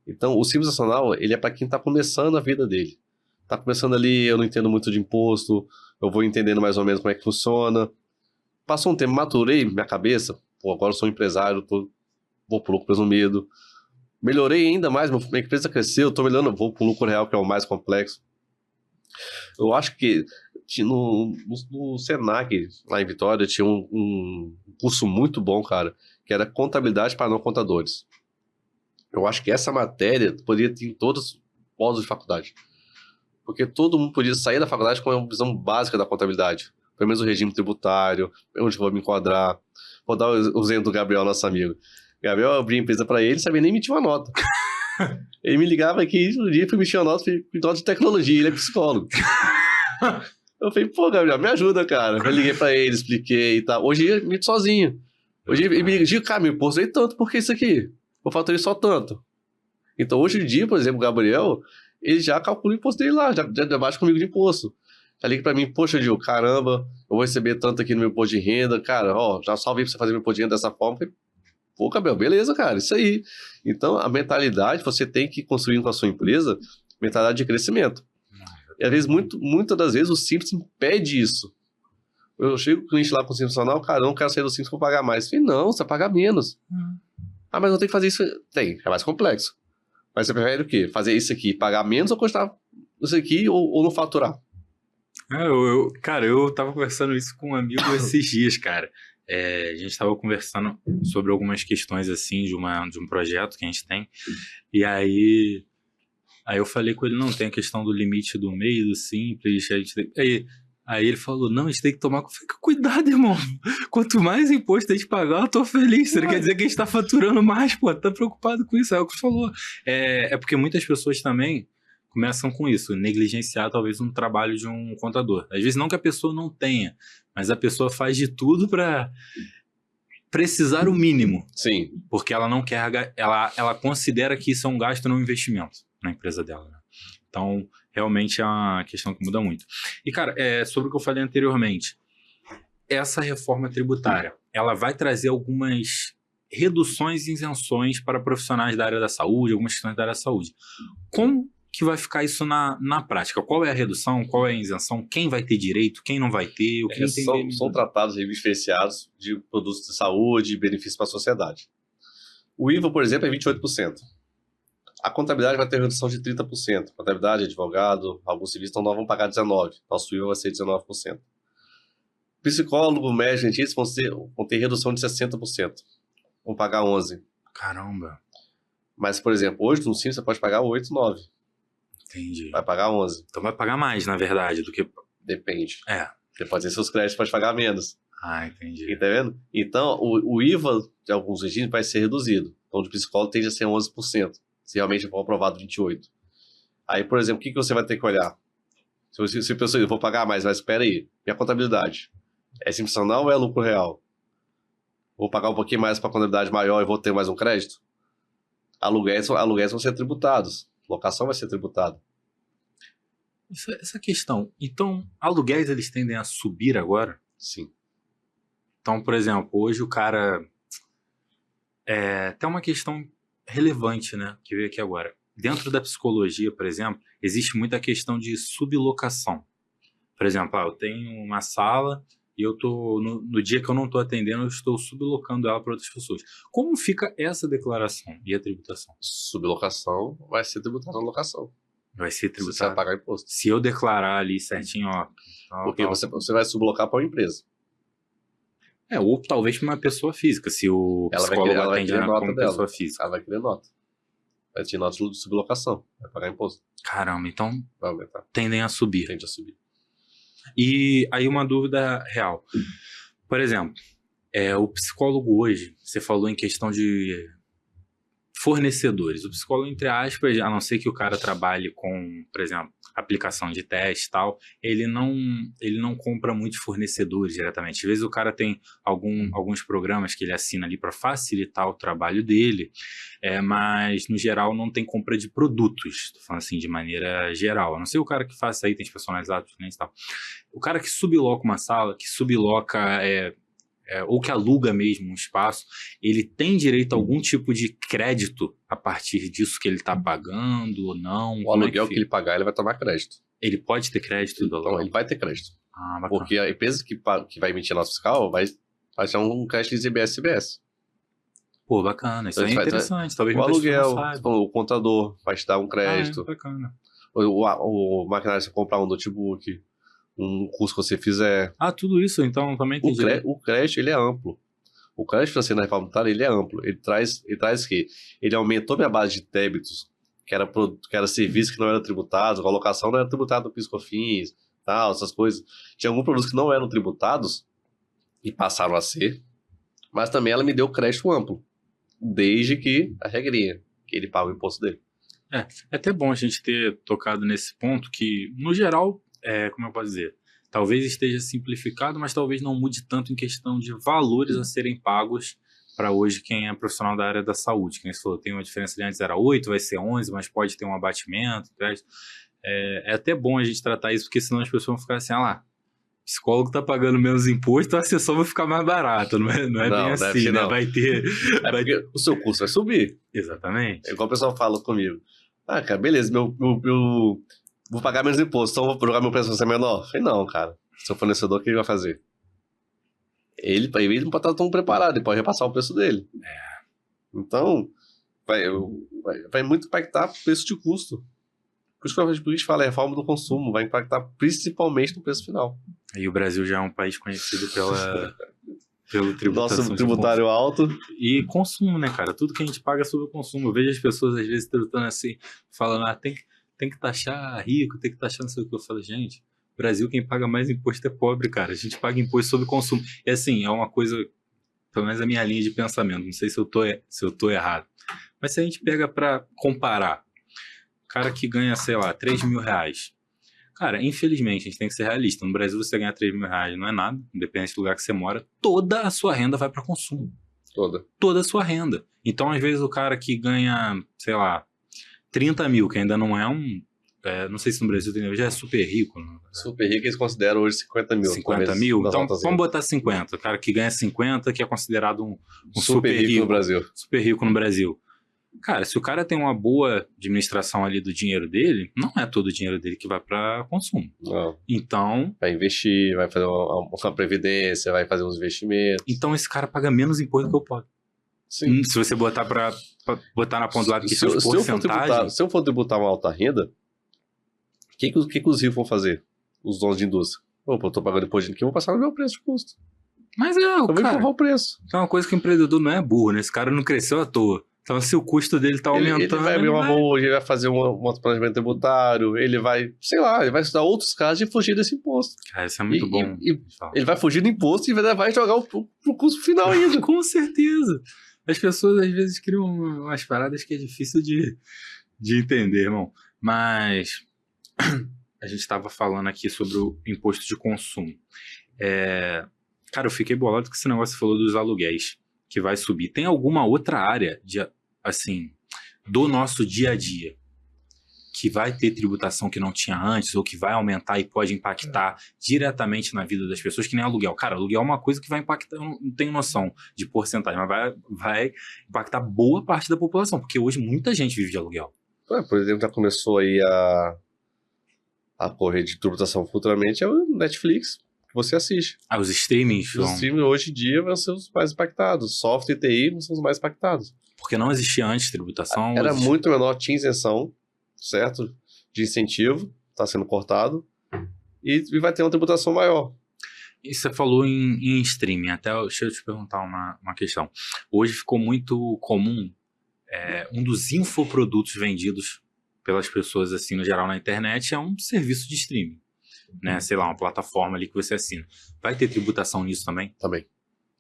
Speaker 2: Então, o Simples Nacional, ele é para quem está começando a vida dele. Está começando ali, eu não entendo muito de imposto, eu vou entendendo mais ou menos como é que funciona. Passou um tempo, maturei minha cabeça, agora eu sou um empresário, vou pro lucro presumido. Melhorei ainda mais, minha empresa cresceu, estou melhorando, vou pro lucro real, que é o mais complexo. Eu acho que no Senac, lá em Vitória, tinha um curso muito bom, cara, que era contabilidade para não contadores. Eu acho que essa matéria poderia ter em todos os módulos de faculdade. Porque todo mundo podia sair da faculdade com uma visão básica da contabilidade. Pelo menos o regime tributário, onde eu vou me enquadrar. Vou dar o exemplo do Gabriel, nosso amigo. Gabriel, eu abri a empresa para ele, sabia nem emitir uma nota. Ele me ligava aqui, um dia fui mexer uma nota, de tecnologia, ele é psicólogo. Eu falei, pô, Gabriel, me ajuda, cara. Eu liguei pra ele, expliquei e tal. Hoje eu emito sozinho. Hoje ele me diz, cara, meu imposto veio tanto, por que isso aqui? Eu faturei só tanto. Então, hoje em dia, por exemplo, o Gabriel, ele já calcula o imposto dele lá, já baixa comigo de imposto. Já liga pra mim, poxa, Gil, caramba, eu vou receber tanto aqui no meu imposto de renda, cara, ó, já salvei pra você fazer meu imposto de renda dessa forma. Eu falei, pô, Gabriel, beleza, cara, isso aí. Então, a mentalidade, você tem que construir com a sua empresa, mentalidade de crescimento. E às vezes, muitas das vezes, o Simples impede isso. Eu chego com o cliente lá com o Simples Nacional, cara, eu não quero sair do Simples para pagar mais. Eu falei, não, você vai pagar menos. Ah, mas eu tenho que fazer isso. Tem, é mais complexo. Mas você prefere o quê? Fazer isso aqui, pagar menos ou continuar isso aqui ou não faturar?
Speaker 1: Cara, eu tava conversando isso com um amigo esses dias, cara. A gente tava conversando sobre algumas questões, assim, de um projeto que a gente tem. E aí eu falei com ele, não, tem a questão do limite do MEI, do Simples. Aí ele falou, não, a gente tem que tomar cuidado, irmão. Quanto mais imposto a gente pagar, eu tô feliz. Isso quer dizer que a gente tá faturando mais, pô. Tá preocupado com isso. É o que você falou. É porque muitas pessoas também começam com isso, negligenciar talvez um trabalho de um contador. Às vezes não que a pessoa não tenha, mas a pessoa faz de tudo para precisar o mínimo,
Speaker 2: Sim.
Speaker 1: porque ela não quer, ela considera que isso é um gasto, não um investimento na empresa dela, né? Então, realmente é uma questão que muda muito. E, cara, sobre o que eu falei anteriormente, essa reforma tributária, ela vai trazer algumas reduções e isenções para profissionais da área da saúde, algumas questões da área da saúde. Como que vai ficar isso na prática? Qual é a redução? Qual é a isenção? Quem vai ter direito? Quem não vai ter? O que entender?
Speaker 2: São tratados diferenciados de produtos de saúde e benefícios para a sociedade. O IVA, por exemplo, é 28%. A contabilidade vai ter redução de 30%. Contabilidade, advogado, alguns serviços não vão pagar 19%. Nosso IVA vai ser 19%. Psicólogo, médico, dentista vão ter redução de 60%. Vão pagar 11%.
Speaker 1: Caramba.
Speaker 2: Mas, por exemplo, hoje no Simples você pode pagar 8%, 9%.
Speaker 1: Entendi.
Speaker 2: Vai pagar 11%.
Speaker 1: Então vai pagar mais, na verdade, do que...
Speaker 2: Depende.
Speaker 1: Você
Speaker 2: pode ter seus créditos, pode pagar menos.
Speaker 1: Entendi.
Speaker 2: Tá vendo? Então, o IVA de alguns regimes vai ser reduzido. Então, de psicólogo tende a ser 11%. Se realmente for aprovado 28%. Aí, por exemplo, o que você vai ter que olhar? Se pensou, eu vou pagar mais, mas espera aí. Minha contabilidade é simulação ou é lucro real? Vou pagar um pouquinho mais para contabilidade maior e vou ter mais um crédito? Aluguéis vão ser tributados. Locação vai ser tributada.
Speaker 1: Essa questão. Então, aluguéis eles tendem a subir agora?
Speaker 2: Sim.
Speaker 1: Então, por exemplo, hoje o cara... tem uma questão relevante, né, que veio aqui agora. Dentro da psicologia, por exemplo, existe muita questão de sublocação. Por exemplo, eu tenho uma sala e eu tô no dia que eu não estou atendendo, eu estou sublocando ela para outras pessoas. Como fica essa declaração e a tributação?
Speaker 2: Sublocação vai ser tributada na locação.
Speaker 1: Vai ser tributada.
Speaker 2: Você vai pagar imposto.
Speaker 1: Se eu declarar ali certinho, ó.
Speaker 2: Porque você vai sublocar para uma empresa.
Speaker 1: Ou talvez para uma pessoa física, se o psicólogo atende como pessoa física.
Speaker 2: Ela vai querer nota. Vai ter nota de sublocação. Vai pagar imposto.
Speaker 1: Caramba, então
Speaker 2: vai aumentar.
Speaker 1: Tendem a subir.
Speaker 2: Tende a subir.
Speaker 1: E aí uma dúvida real. Por exemplo, o psicólogo hoje, você falou em questão de fornecedores. O psicólogo, entre aspas, a não ser que o cara trabalhe com, por exemplo, aplicação de teste e tal, ele não compra muitos fornecedores diretamente. Às vezes o cara tem alguns programas que ele assina ali para facilitar o trabalho dele, mas no geral não tem compra de produtos, estou falando assim de maneira geral. A não ser o cara que faça itens personalizados e tal. O cara que subloca uma sala, que subloca... ou que aluga mesmo um espaço, ele tem direito a algum tipo de crédito a partir disso que ele está pagando ou não?
Speaker 2: O aluguel que ele pagar, ele vai tomar crédito.
Speaker 1: Ele pode ter crédito do aluguel?
Speaker 2: Então, ele vai ter crédito.
Speaker 1: Bacana.
Speaker 2: Porque a empresa que vai emitir nota fiscal vai ter um crédito de IBS e CBS.
Speaker 1: Pô, bacana. Isso então, é interessante. Talvez
Speaker 2: o aluguel, o contador vai te dar um crédito.
Speaker 1: Bacana.
Speaker 2: O maquinário, você comprar um notebook, um curso que você fizer.
Speaker 1: Tudo isso, então, também tem
Speaker 2: o crédito, ele é amplo. O crédito financeiro na reforma tributária, ele é amplo. Ele traz que ele aumentou minha base de débitos, que era serviço que não era tributado, a locação não era tributada no PIS/COFINS, tal, essas coisas. Tinha alguns produtos que não eram tributados e passaram a ser, mas também ela me deu crédito amplo, desde que a regrinha, que ele paga o imposto dele.
Speaker 1: É até bom a gente ter tocado nesse ponto que, no geral, como eu posso dizer, talvez esteja simplificado, mas talvez não mude tanto em questão de valores a serem pagos para hoje quem é profissional da área da saúde. Quem falou, tem uma diferença de antes era 8, vai ser 11, mas pode ter um abatimento. É até bom a gente tratar isso, porque senão as pessoas vão ficar assim, psicólogo tá pagando menos imposto, a sessão vai ficar mais barata, não é bem assim, né? Vai ter...
Speaker 2: Porque o seu custo vai subir.
Speaker 1: Exatamente.
Speaker 2: É igual o pessoal fala comigo. Cara, beleza, vou pagar menos imposto, então vou jogar meu preço vai ser menor? Eu falei, não, cara. Seu fornecedor, o que ele vai fazer? Ele não pode estar tão preparado, ele pode repassar o preço dele. Então, vai muito impactar o preço de custo. Por isso que a gente fala, é a reforma do consumo, vai impactar principalmente no preço final.
Speaker 1: E o Brasil já é um país conhecido pelo tributação
Speaker 2: Nosso tributário alto.
Speaker 1: E consumo, né, cara? Tudo que a gente paga é sobre o consumo. Eu vejo as pessoas, às vezes, tributando assim, falando, tem que taxar rico, tem que taxar não sei o que. Eu falo, gente, Brasil, quem paga mais imposto é pobre, cara. A gente paga imposto sobre consumo. E assim, é uma coisa, pelo menos a minha linha de pensamento, não sei se eu tô errado. Mas se a gente pega pra comparar, cara que ganha, sei lá, 3 mil reais. Cara, infelizmente, a gente tem que ser realista. No Brasil, você ganhar 3 mil reais não é nada, independente do lugar que você mora. Toda a sua renda vai para consumo. Toda a sua renda. Então, às vezes, o cara que ganha, sei lá, 30 mil, que ainda não é um... não sei se no Brasil já é super rico. Né?
Speaker 2: Super rico, eles consideram hoje 50 mil.
Speaker 1: 50 mil? Então, vamos botar 50. O cara que ganha 50, que é considerado um super rico
Speaker 2: no Brasil.
Speaker 1: Super rico no Brasil. Cara, se o cara tem uma boa administração ali do dinheiro dele, não é todo o dinheiro dele que vai para consumo.
Speaker 2: Não.
Speaker 1: Então...
Speaker 2: Vai investir, vai fazer uma previdência, vai fazer uns investimentos.
Speaker 1: Então esse cara paga menos imposto que eu posso.
Speaker 2: Sim.
Speaker 1: Se você botar botar na ponta do lado que são as porcentagens...
Speaker 2: Se eu for tributar uma alta renda, o que os ricos vão fazer? Os donos de indústria. Opa, eu tô pagando imposto aqui, eu vou passar no meu preço de custo.
Speaker 1: Mas
Speaker 2: eu vou empurrar o preço.
Speaker 1: É uma coisa que o empreendedor não é burro, né? Esse cara não cresceu à toa. Então, se o custo dele tá aumentando...
Speaker 2: Ele vai abrir uma hoje, ele vai fazer um planejamento tributário, ele vai, sei lá, ele vai estudar outros casos de fugir desse imposto.
Speaker 1: Cara, isso é muito bom.
Speaker 2: Ele vai fugir do imposto e vai jogar pro custo final ainda.
Speaker 1: Com certeza. As pessoas, às vezes, criam umas paradas que é difícil de entender, irmão. Mas a gente estava falando aqui sobre o imposto de consumo. Cara, eu fiquei bolado com esse negócio que você falou dos aluguéis, que vai subir. Tem alguma outra área assim, do nosso dia a dia que vai ter tributação que não tinha antes ou que vai aumentar e pode impactar diretamente na vida das pessoas, que nem aluguel? Cara, aluguel é uma coisa que vai impactar, eu não tenho noção de porcentagem, mas vai impactar boa parte da população, porque hoje muita gente vive de aluguel.
Speaker 2: Por exemplo, já começou aí a correr de tributação futuramente, é o Netflix, que você assiste.
Speaker 1: Os streamings?
Speaker 2: Os streamings hoje em dia vão ser os mais impactados. Software e TI vão ser os mais impactados.
Speaker 1: Porque não existia antes tributação?
Speaker 2: Era muito menor, tinha isenção, certo? De incentivo, está sendo cortado, e vai ter uma tributação maior.
Speaker 1: E você falou em streaming, até deixa eu te perguntar uma questão. Hoje ficou muito comum um dos infoprodutos vendidos pelas pessoas assim no geral na internet é um serviço de streaming, né? Sei lá, uma plataforma ali que você assina. Vai ter tributação nisso também?
Speaker 2: Também.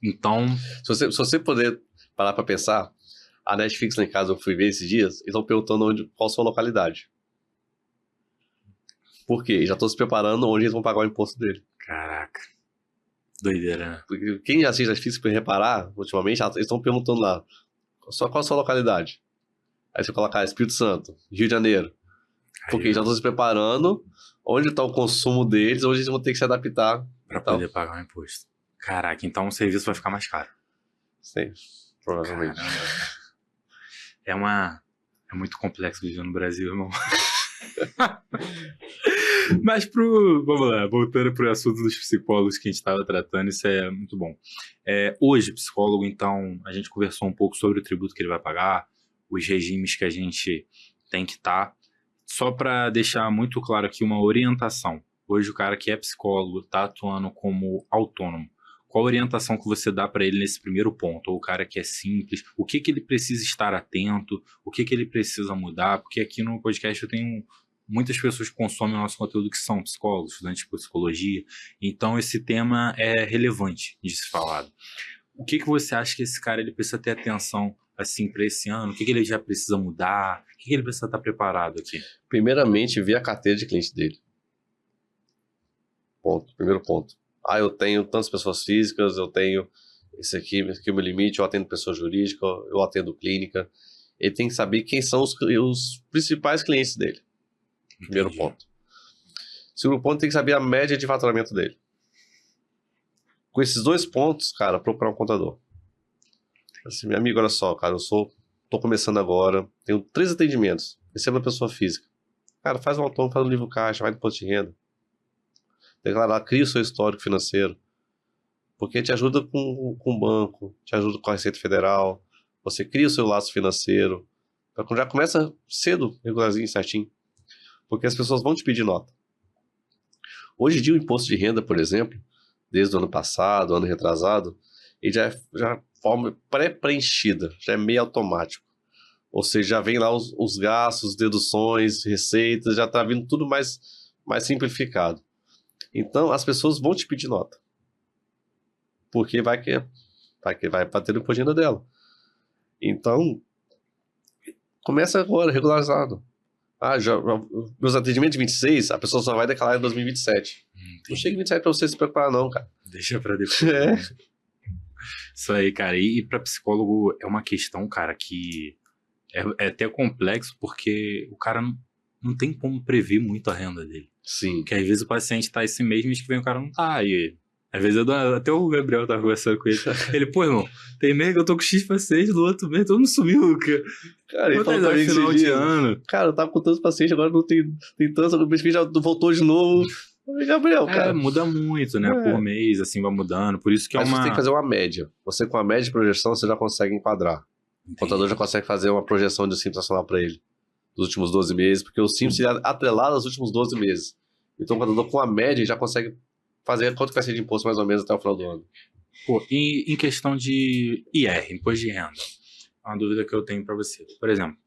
Speaker 1: Então...
Speaker 2: Se você puder parar para pensar, a Netflix lá em casa, eu fui ver esses dias, eles estão perguntando qual a sua localidade. Por quê? Já estão se preparando onde eles vão pagar o imposto dele.
Speaker 1: Caraca. Doideira, né?
Speaker 2: Porque quem já assiste Netflix para reparar, ultimamente, eles estão perguntando lá, qual a sua localidade? Aí você colocar Espírito Santo, Rio de Janeiro. Porque já estão se preparando onde está o consumo deles, onde eles vão ter que se adaptar.
Speaker 1: Para poder pagar o imposto. Caraca, então o serviço vai ficar mais caro.
Speaker 2: Sim, provavelmente.
Speaker 1: É muito complexo viver no Brasil, irmão. Mas vamos lá, voltando pro assunto dos psicólogos que a gente estava tratando, isso é muito bom. Hoje, psicólogo, então, a gente conversou um pouco sobre o tributo que ele vai pagar, os regimes que a gente tem que estar. Só para deixar muito claro aqui uma orientação. Hoje o cara que é psicólogo está atuando como autônomo. Qual a orientação que você dá para ele nesse primeiro ponto? Ou o cara que é simples, o que ele precisa estar atento, o que ele precisa mudar? Porque aqui no podcast eu tenho muitas pessoas que consomem o nosso conteúdo que são psicólogos, estudantes de psicologia. Então esse tema é relevante de se falar. O que você acha que esse cara ele precisa ter atenção assim para esse ano? O que ele já precisa mudar? O que ele precisa estar preparado aqui?
Speaker 2: Primeiramente, ver a carteira de cliente dele. Primeiro ponto. Eu tenho tantas pessoas físicas, eu tenho esse aqui é o meu limite, eu atendo pessoa jurídica, eu atendo clínica. Ele tem que saber quem são os principais clientes dele. Primeiro ponto. Segundo ponto, tem que saber a média de faturamento dele. Com esses dois pontos, cara, procurar um contador. Assim, meu amigo, olha só, cara, tô começando agora, tenho 3 atendimentos, recebo a pessoa física. Cara, faz um autônomo, faz um livro caixa, vai no imposto de renda. Declarar, cria o seu histórico financeiro, porque te ajuda com o banco, te ajuda com a Receita Federal, você cria o seu laço financeiro, já começa cedo, regularzinho, certinho. Porque as pessoas vão te pedir nota. Hoje em dia, o imposto de renda, por exemplo, desde o ano passado, ano retrasado, ele já é forma pré-preenchida, já é meio automático. Ou seja, já vem lá os gastos, deduções, receitas, já está vindo tudo mais simplificado. Então, as pessoas vão te pedir nota. Porque vai bater no imposto de renda dela. Então, começa agora, regularizado. Meus atendimentos de 26, a pessoa só vai declarar em 2027. Não chega em 27 pra você se preocupar, não, cara.
Speaker 1: Deixa pra depois. Isso aí, cara. E pra psicólogo é uma questão, cara, que é até complexo, porque o cara não tem como prever muito a renda dele.
Speaker 2: Sim.
Speaker 1: Porque às vezes o paciente tá esse mês que vem o cara não tá. E às vezes até o Gabriel tava conversando com ele. Ele, pô, irmão, tem mês que eu tô com X paciente, do outro mês todo mundo sumiu,
Speaker 2: cara. Ele falou pra mim
Speaker 1: final de ano.
Speaker 2: Cara, eu tava com tantos pacientes, agora não tem tantos, o mês que já voltou de novo. Gabriel, cara.
Speaker 1: Muda muito, né? Por mês, assim, vai mudando. Por isso que
Speaker 2: Mas você tem que fazer uma média. Você, com a média de projeção, você já consegue enquadrar. Entendi. O contador já consegue fazer uma projeção de Simples Nacional para ele, dos últimos 12 meses, porque o Simples seria atrelado aos últimos 12 meses. Então, o contador, com a média, já consegue fazer quanto vai ser de imposto, mais ou menos, até o final do ano.
Speaker 1: Pô, e em questão de IR, imposto de renda, é uma dúvida que eu tenho para você. Por exemplo,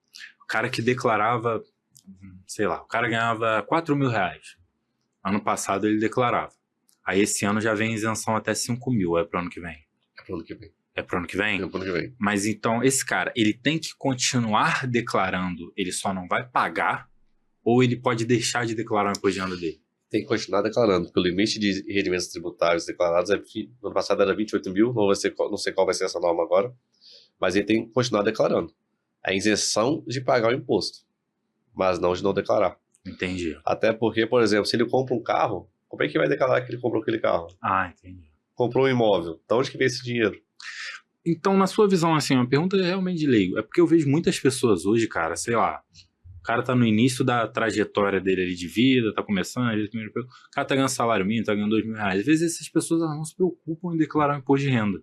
Speaker 1: o cara que declarava, sei lá, o cara ganhava 4 mil reais. Ano passado ele declarava. Aí esse ano já vem isenção até 5 mil. É pro ano que vem?
Speaker 2: É pro ano que vem.
Speaker 1: É pro ano que vem?
Speaker 2: É pro ano que vem.
Speaker 1: Mas então, esse cara, ele tem que continuar declarando, ele só não vai pagar, ou ele pode deixar de declarar o imposto de renda dele?
Speaker 2: Tem que continuar declarando, porque o limite de rendimentos tributários declarados no ano passado era 28 mil, não sei qual vai ser essa norma agora, mas ele tem que continuar declarando. A isenção de pagar o imposto, mas não de não declarar.
Speaker 1: Entendi.
Speaker 2: Até porque, por exemplo, se ele compra um carro, como é que vai declarar que ele comprou aquele carro?
Speaker 1: Entendi.
Speaker 2: Comprou um imóvel, então onde que vem esse dinheiro?
Speaker 1: Então, na sua visão, assim, uma pergunta realmente de leigo. É porque eu vejo muitas pessoas hoje, cara, sei lá, o cara tá no início da trajetória dele ali de vida, tá começando, o cara tá ganhando salário mínimo, tá ganhando 2 mil reais. Às vezes essas pessoas não se preocupam em declarar o imposto de renda.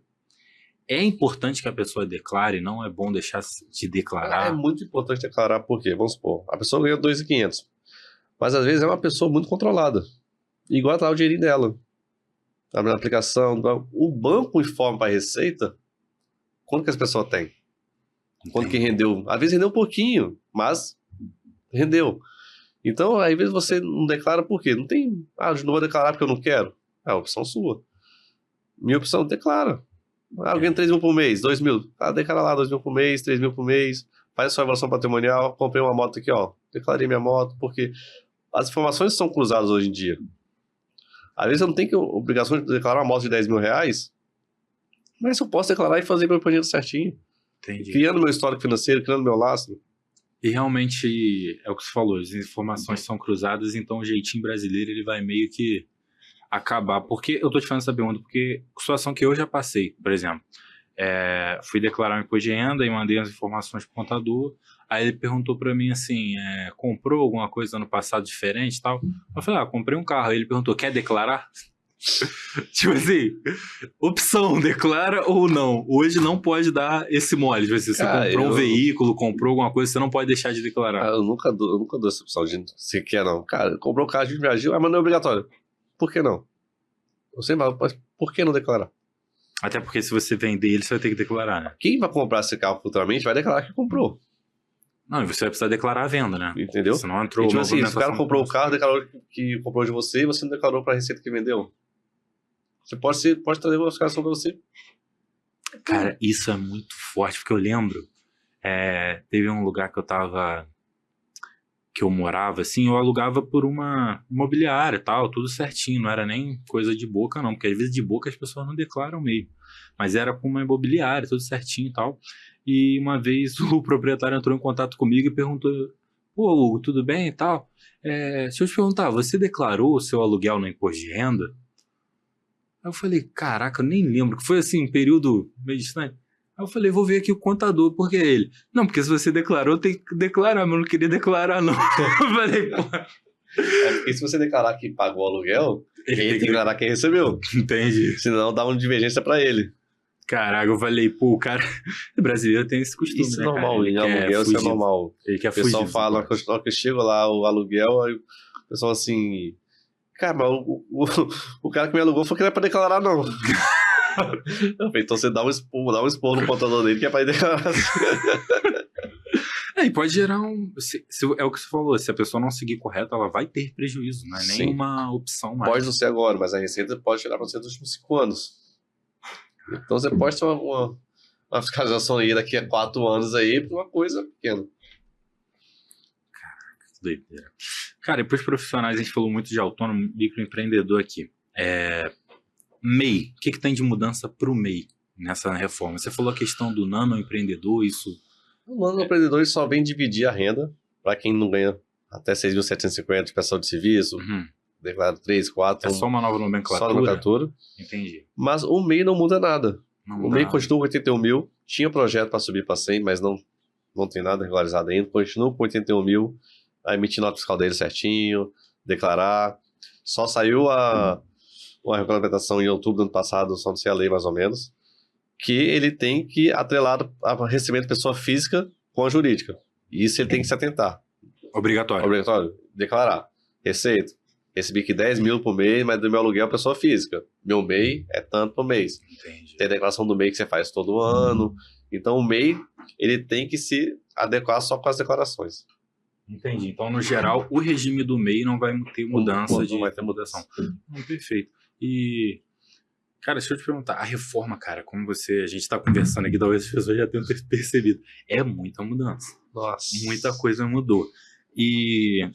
Speaker 1: É importante que a pessoa declare, não é bom deixar de declarar?
Speaker 2: É muito importante declarar, porque, vamos supor, a pessoa ganha 2.500, mas às vezes é uma pessoa muito controlada. Igual tá lá o dinheirinho dela. Abre a aplicação, o banco informa para a Receita quanto que essa pessoa tem. Quanto que rendeu. Às vezes rendeu um pouquinho, mas rendeu. Então, às vezes você não declara por quê? Não tem, eu não vou declarar porque eu não quero. É a opção sua. Minha opção, declara. Eu ganho 3 mil por mês, 2 mil. Declara lá 2 mil por mês, 3 mil por mês. Faz a sua avaliação patrimonial. Comprei uma moto aqui, ó. Declarei minha moto, porque as informações são cruzadas hoje em dia. Às vezes eu não tenho obrigação de declarar uma moto de 10 mil reais, mas eu posso declarar e fazer meu projeto certinho.
Speaker 1: Entendi.
Speaker 2: Criando meu histórico financeiro, criando meu lastro.
Speaker 1: E realmente é o que você falou, as informações são cruzadas, então o jeitinho brasileiro ele vai meio que acabar. Porque eu tô te falando essa pergunta, porque a situação que eu já passei, por exemplo, fui declarar um imposto de renda e mandei as informações pro contador, aí ele perguntou pra mim assim, comprou alguma coisa ano passado diferente e tal? Eu falei, comprei um carro. Aí ele perguntou, quer declarar? Tipo assim, opção, declara ou não. Hoje não pode dar esse mole. Tipo assim, você comprou um veículo, comprou alguma coisa, você não pode deixar de declarar.
Speaker 2: Eu nunca dou essa opção de se quer não. Cara, comprou um carro de Brasil, mas não é obrigatório. Por que não? Eu sei, mas por que não declarar?
Speaker 1: Até porque se você vender ele, você vai ter que declarar, né?
Speaker 2: Quem vai comprar esse carro futuramente vai declarar que comprou.
Speaker 1: Não, e você vai precisar declarar a venda, né?
Speaker 2: Entendeu?
Speaker 1: Se não entrou
Speaker 2: tipo assim, se o cara comprou o carro, declarou que comprou de você e você não declarou para a Receita que vendeu. Você pode trazer uma fiscalização para você.
Speaker 1: Cara, isso é muito forte, porque eu lembro, teve um lugar que eu morava, assim, eu alugava por uma imobiliária e tal, tudo certinho, não era nem coisa de boca não, porque às vezes de boca as pessoas não declaram mesmo, mas era com uma imobiliária, tudo certinho e tal, e uma vez o proprietário entrou em contato comigo e perguntou, pô, Hugo, tudo bem e tal? Deixa eu te perguntar, você declarou o seu aluguel no imposto de renda? Aí eu falei, caraca, eu nem lembro, que foi assim, um período meio distante. Aí eu falei, vou ver aqui o contador, porque ele... Não, porque se você declarou, tem que declarar, mas eu não queria declarar, não. Eu falei, pô...
Speaker 2: Porque se você declarar que pagou o aluguel, ele tem que declarar quem recebeu.
Speaker 1: Entendi.
Speaker 2: Senão dá uma divergência pra ele.
Speaker 1: Caraca, eu falei, pô, o cara... O brasileiro tem esse costume,
Speaker 2: Isso é
Speaker 1: né,
Speaker 2: normal,
Speaker 1: cara?
Speaker 2: em aluguel isso é normal.
Speaker 1: Ele quer
Speaker 2: O pessoal
Speaker 1: fugir.
Speaker 2: fala, na hora que eu chego lá, o aluguel, aí o pessoal assim... Cara, mas o cara que me alugou foi que não é pra declarar, não. Eu falei, então você dá um esporro no contador dele que é pra ir declarar.
Speaker 1: E pode gerar um... é o que você falou, se a pessoa não seguir correto, ela vai ter prejuízo, não é
Speaker 2: Sim.
Speaker 1: nem uma opção mais.
Speaker 2: Pode não ser agora, mas a Receita pode tirar pra você dos últimos 5 anos. Então você pode ter uma fiscalização aí daqui a 4 anos aí pra uma coisa pequena.
Speaker 1: Que doideira. Cara, depois profissionais, a gente falou muito de autônomo, microempreendedor aqui. MEI, o que tem de mudança pro MEI nessa reforma? Você falou a questão do nanoempreendedor, isso...
Speaker 2: O nanoempreendedor só vem dividir a renda para quem não ganha até 6.750 de prestação de serviço, declara 3, 4...
Speaker 1: É só uma nova nomenclatura?
Speaker 2: Só nomenclatura.
Speaker 1: Entendi.
Speaker 2: Mas o MEI não muda nada.
Speaker 1: Não
Speaker 2: o MEI continua com 81 mil, tinha projeto para subir para 100, mas não tem nada regularizado ainda, continua com 81 mil, a emitir nota fiscal dele certinho, declarar. Só saiu uma regulamentação em outubro do ano passado, só não sei a lei mais ou menos, que ele tem que atrelar a recebimento de pessoa física com a jurídica. E isso ele tem que se atentar.
Speaker 1: Obrigatório.
Speaker 2: Obrigatório. Declarar. Receita. Recebi aqui 10 mil por mês, mas do meu aluguel é pessoa física. Meu MEI é tanto por mês.
Speaker 1: Entendi.
Speaker 2: Tem a declaração do MEI que você faz todo ano. Então o MEI, ele tem que se adequar só com as declarações.
Speaker 1: Entendi. Então, no geral, o regime do MEI não vai ter mudança
Speaker 2: Não vai ter
Speaker 1: mudação. Perfeito. E, cara, deixa eu te perguntar, a reforma, cara, como a gente está conversando aqui, talvez as pessoas já tenham percebido, é muita mudança.
Speaker 2: Nossa.
Speaker 1: Muita coisa mudou. E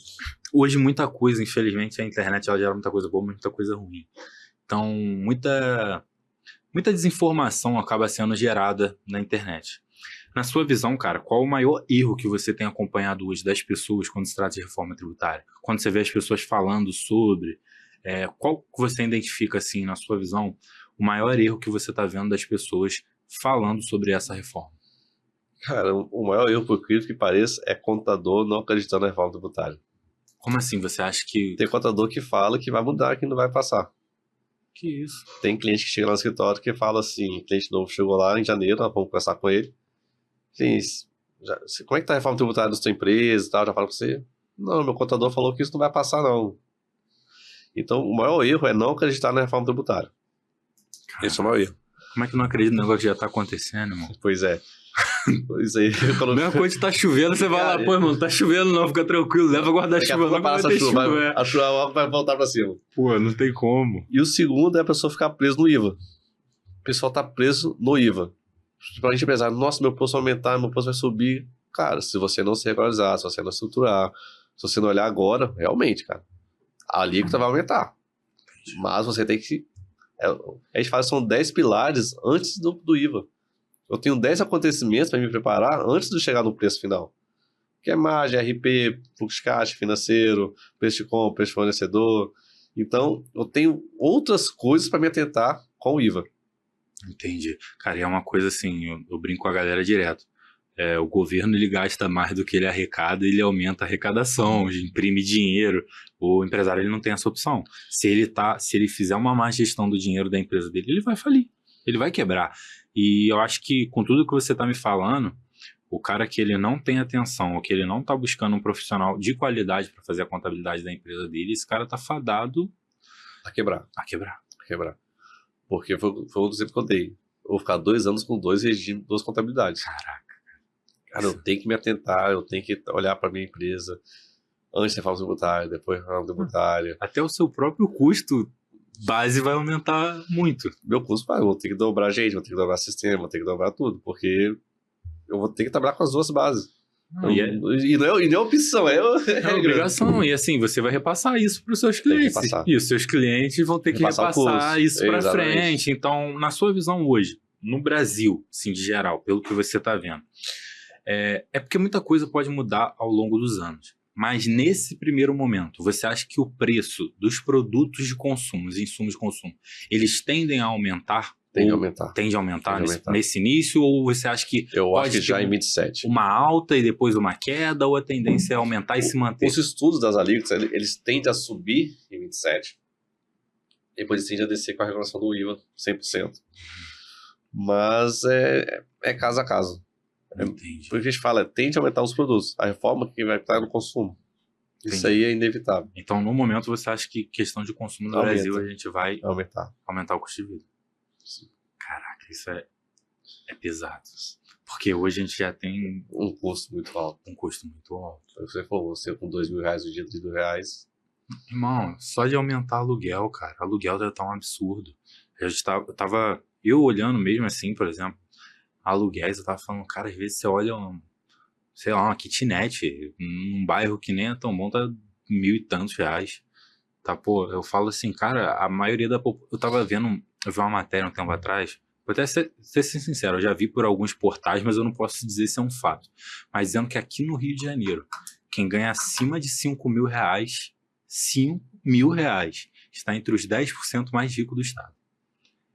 Speaker 1: hoje muita coisa, infelizmente, a internet ela gera muita coisa boa, muita coisa ruim. Então, muita desinformação acaba sendo gerada na internet. Na sua visão, cara, qual o maior erro que você tem acompanhado hoje das pessoas quando se trata de reforma tributária? Quando você vê as pessoas falando sobre, qual que você identifica, assim, na sua visão, o maior erro que você está vendo das pessoas falando sobre essa reforma?
Speaker 2: Cara, o maior erro, por incrível que pareça, é contador não acreditando na reforma tributária.
Speaker 1: Como assim? Você acha que...
Speaker 2: Tem contador que fala que vai mudar, que não vai passar.
Speaker 1: Que isso?
Speaker 2: Tem cliente que chega lá no escritório que fala assim, cliente novo chegou lá em janeiro, nós vamos conversar com ele. Assim, como é que tá a reforma tributária da sua empresa e tal? Já fala pra você? Não, meu contador falou que isso não vai passar, não. Então, o maior erro é não acreditar na reforma tributária. Esse é o maior erro.
Speaker 1: Como é que não acredita no negócio que já tá acontecendo, irmão?
Speaker 2: Pois é. Pois aí.
Speaker 1: Mesma coisa que tá chovendo, você vai lá, pô, irmão, tá chovendo não, fica tranquilo, leva guarda-chuva, não vai ter chuva.
Speaker 2: A chuva vai voltar pra cima.
Speaker 1: Pô, não tem como.
Speaker 2: E o segundo é a pessoa ficar preso no IVA. O pessoal tá preso no IVA. Pra gente pensar, nossa, meu imposto vai aumentar, meu imposto vai subir. Cara, se você não se regularizar, se você não estruturar, se você não olhar agora, realmente, cara, a alíquota vai aumentar. Mas você tem que... a gente fala que são 10 pilares antes do IVA. Eu tenho 10 acontecimentos para me preparar antes de chegar no preço final. Que é margem, RP, fluxo de caixa, financeiro, preço de compra, preço de fornecedor. Então, eu tenho outras coisas para me atentar com o IVA.
Speaker 1: Entendi. Cara, e é uma coisa assim, eu brinco com a galera direto. O governo ele gasta mais do que ele arrecada, ele aumenta a arrecadação, imprime dinheiro. O empresário ele não tem essa opção. Se ele fizer uma má gestão do dinheiro da empresa dele, ele vai falir, ele vai quebrar. E eu acho que com tudo que você está me falando, o cara que ele não tem atenção, ou que ele não está buscando um profissional de qualidade para fazer a contabilidade da empresa dele, esse cara está fadado
Speaker 2: a quebrar. Porque foi o que eu sempre contei. Eu vou ficar 2 anos com 2 regimes, 2 contabilidades.
Speaker 1: Caraca.
Speaker 2: Cara, eu tenho que me atentar, eu tenho que olhar para minha empresa antes de reforma tributária, depois de reforma tributária.
Speaker 1: Até o seu próprio custo base vai aumentar muito.
Speaker 2: Meu custo vai, eu vou ter que dobrar gente, vou ter que dobrar sistema, vou ter que dobrar tudo, porque eu vou ter que trabalhar com as 2 bases. E não é opção, é
Speaker 1: obrigação. E assim, você vai repassar isso para os seus clientes. E os seus clientes vão ter que repassar isso para frente. Então, na sua visão hoje, no Brasil, assim, de geral, pelo que você está vendo, é porque muita coisa pode mudar ao longo dos anos. Mas nesse primeiro momento, você acha que o preço dos produtos de consumo, os insumos de consumo, eles tendem a aumentar? Tende a aumentar nesse início? Ou você acha que
Speaker 2: eu acho que já em 27.
Speaker 1: Uma alta e depois uma queda? Ou a tendência é aumentar e se manter?
Speaker 2: Os estudos das alíquotas, eles tendem a subir em 27. Depois eles tendem a descer com a regulação do IVA 100%. Mas é caso a caso.
Speaker 1: Entendi.
Speaker 2: Porque a gente fala, tende a aumentar os produtos. A reforma que vai estar no consumo.
Speaker 1: Entendi.
Speaker 2: Isso aí é inevitável.
Speaker 1: Então, no momento, você acha que questão de consumo no Brasil, a gente vai aumentar o custo de vida?
Speaker 2: Sim.
Speaker 1: Caraca, isso é pesado. Porque hoje a gente já tem
Speaker 2: um custo muito alto.
Speaker 1: Um custo muito alto.
Speaker 2: Você falou, você com R$2.000 o dia, R$3.000.
Speaker 1: Irmão, só de aumentar aluguel, cara. Aluguel deve estar um absurdo. Eu olhando mesmo assim, por exemplo, aluguéis, eu tava falando, cara, às vezes você olha sei lá, uma kitnet, num bairro que nem é tão bom, tá 1.000 e tantos reais. Tá, pô, eu falo assim, cara, a maioria eu tava vendo, eu vi uma matéria um tempo atrás, vou até ser sincero, eu já vi por alguns portais, mas eu não posso dizer se é um fato. Mas dizendo que aqui no Rio de Janeiro, quem ganha acima de R$5.000, R$5.000, está entre os 10% mais ricos do estado.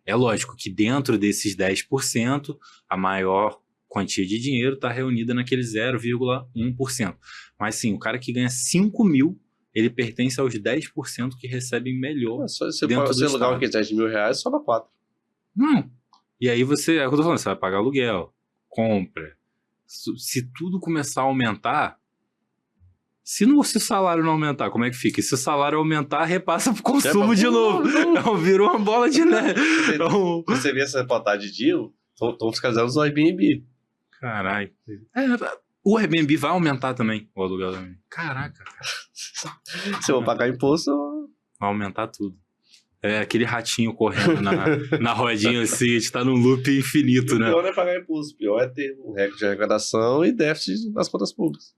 Speaker 1: É lógico que dentro desses 10%, a maior quantia de dinheiro está reunida naquele 0,1%. Mas sim, o cara que ganha 5.000, ele pertence aos 10% que recebem melhor.
Speaker 2: Mas se você alugar um kitnet de R$1.000, sobra 4. Não.
Speaker 1: E aí é o que eu tô falando, você vai pagar aluguel, compra. Se tudo começar a aumentar, se o salário não aumentar, como é que fica? E se o salário aumentar, repassa pro consumo de novo. Virou uma bola de neve.
Speaker 2: Você vê essa reportagem de dia, estão fiscalizando os Airbnb.
Speaker 1: Caralho. O Airbnb vai aumentar também, o aluguel também. Caraca, cara.
Speaker 2: Se eu vou pagar imposto...
Speaker 1: Vai aumentar tudo. É aquele ratinho correndo na rodinha assim, a gente tá num loop infinito, né?
Speaker 2: O pior não é pagar imposto, o pior é ter um recorde de arrecadação e déficit nas contas públicas.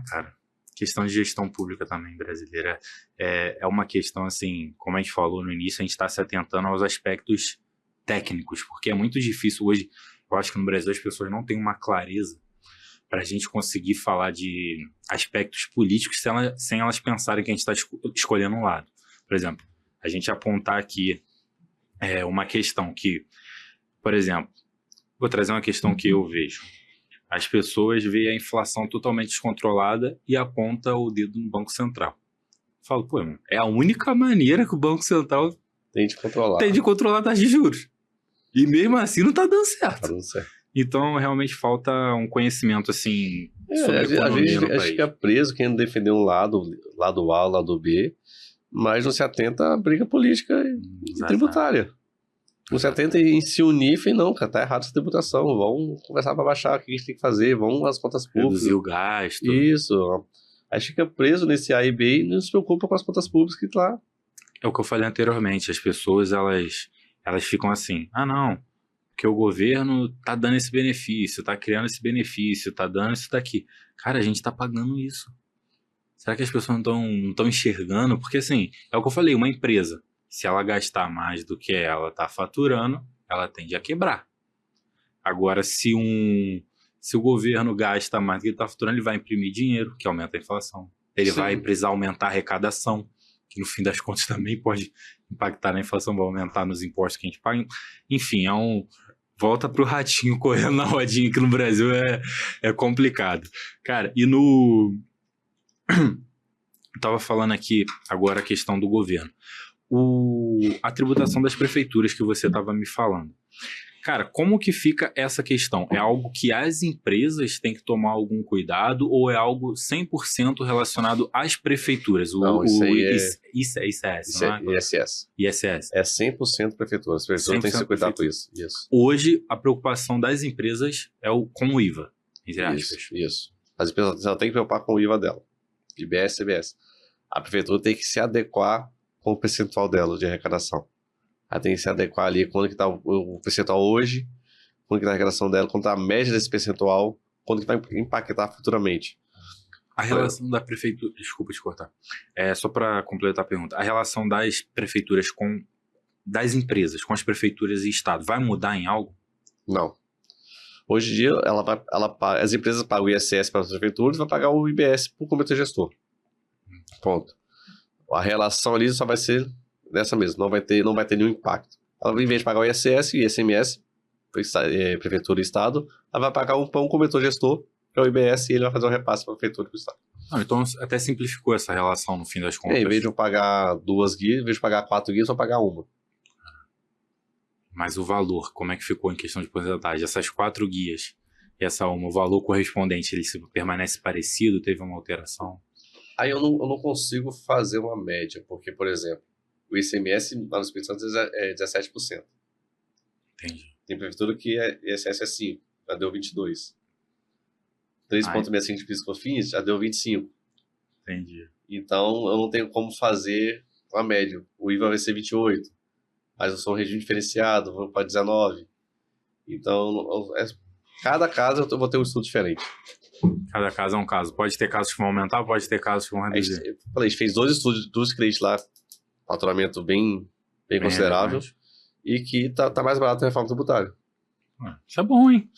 Speaker 1: Cara, questão de gestão pública também brasileira é uma questão assim, como a gente falou no início, a gente está se atentando aos aspectos técnicos, porque é muito difícil hoje, eu acho que no Brasil as pessoas não têm uma clareza para a gente conseguir falar de aspectos políticos sem elas pensarem que a gente está escolhendo um lado. Por exemplo, a gente apontar aqui uma questão que, por exemplo, vou trazer uma questão que eu vejo. As pessoas veem a inflação totalmente descontrolada e apontam o dedo no Banco Central. Falo, pô, é a única maneira que o Banco Central
Speaker 2: tem de
Speaker 1: controlar a taxa de juros. E mesmo assim não tá dando certo.
Speaker 2: Tá dando certo.
Speaker 1: Então, realmente falta um conhecimento, assim, sobre economia no país.
Speaker 2: A gente fica preso querendo defender um lado A, lado B, mas não se atenta à briga política e tributária. Não se atenta em se unir e não, cara, tá errado essa tributação. Vamos conversar para baixar o que a gente tem que fazer, vamos às contas públicas.
Speaker 1: Reduzir o gasto.
Speaker 2: Isso. A gente fica preso nesse A e B e não se preocupa com as contas públicas que tá.
Speaker 1: É o que eu falei anteriormente, as pessoas, elas ficam assim, não, porque o governo tá dando esse benefício, tá criando esse benefício, tá dando isso daqui. Cara, a gente tá pagando isso. Será que as pessoas não estão enxergando? Porque assim, é o que eu falei, uma empresa, se ela gastar mais do que ela tá faturando, ela tende a quebrar. Agora, se o governo gasta mais do que ele tá faturando, ele vai imprimir dinheiro, que aumenta a inflação. Ele vai precisar aumentar a arrecadação, que no fim das contas também pode impactar na inflação, vai aumentar nos impostos que a gente paga. Enfim, volta pro ratinho correndo na rodinha aqui no Brasil, é complicado. Cara, e eu tava falando aqui agora a questão do governo. A tributação das prefeituras que você tava me falando. Cara, como que fica essa questão? É algo que as empresas têm que tomar algum cuidado ou é algo 100% relacionado às prefeituras?
Speaker 2: Não, isso aí
Speaker 1: ICS, não é?
Speaker 2: ISS.
Speaker 1: ISS.
Speaker 2: É 100% prefeitura. As pessoas têm que se cuidar com isso.
Speaker 1: Hoje, a preocupação das empresas é com o IVA, entre aspas.
Speaker 2: Isso. As empresas não têm que preocupar com o IVA dela. IBS e CBS. A prefeitura tem que se adequar com o percentual dela de arrecadação. Ela tem que se adequar ali quando que está o percentual hoje, quando que está a arrecadação dela, quando está a média desse percentual, quando que vai impactar futuramente.
Speaker 1: A relação da prefeitura... Desculpa te cortar. Só para completar a pergunta. A relação das prefeituras das empresas com as prefeituras e estado vai mudar em algo?
Speaker 2: Não. Hoje em dia, as empresas pagam o ISS para as prefeituras e vai pagar o IBS para o comitê gestor. Ponto. A relação ali só vai ser dessa mesmo, não vai ter nenhum impacto. Ela, em vez de pagar o ISS e ICMS, prefeitura e estado, ela vai pagar um comitê gestor, que é o IBS, e ele vai fazer um repasse para a prefeitura e para o estado.
Speaker 1: Então até simplificou essa relação no fim das contas.
Speaker 2: Em vez de eu pagar 2 guias, em vez de pagar 4 guias, eu vou pagar uma.
Speaker 1: Mas o valor, como é que ficou em questão de porcentagem? Essas 4 guias e essa uma, o valor correspondente, ele permanece parecido? Teve uma alteração?
Speaker 2: Aí eu não consigo fazer uma média, porque, por exemplo, o ICMS lá no Espírito Santo é 17%.
Speaker 1: Entendi.
Speaker 2: Tem prefeitura que ISS é 5%, já deu 22%. 3,65% de PIS/COFINS já deu 25%.
Speaker 1: Entendi.
Speaker 2: Então, eu não tenho como fazer uma média. O IVA vai ser 28%, mas eu sou um regime diferenciado, vou para 19%. Então, cada caso eu vou ter um estudo diferente.
Speaker 1: Cada caso é um caso. Pode ter casos que vão aumentar, pode ter casos que vão reduzir.
Speaker 2: A gente fez 2 estudos, 2 clientes lá, faturamento bem considerável,
Speaker 1: relevante.
Speaker 2: e que tá mais barato a reforma tributária.
Speaker 1: Isso é bom, hein?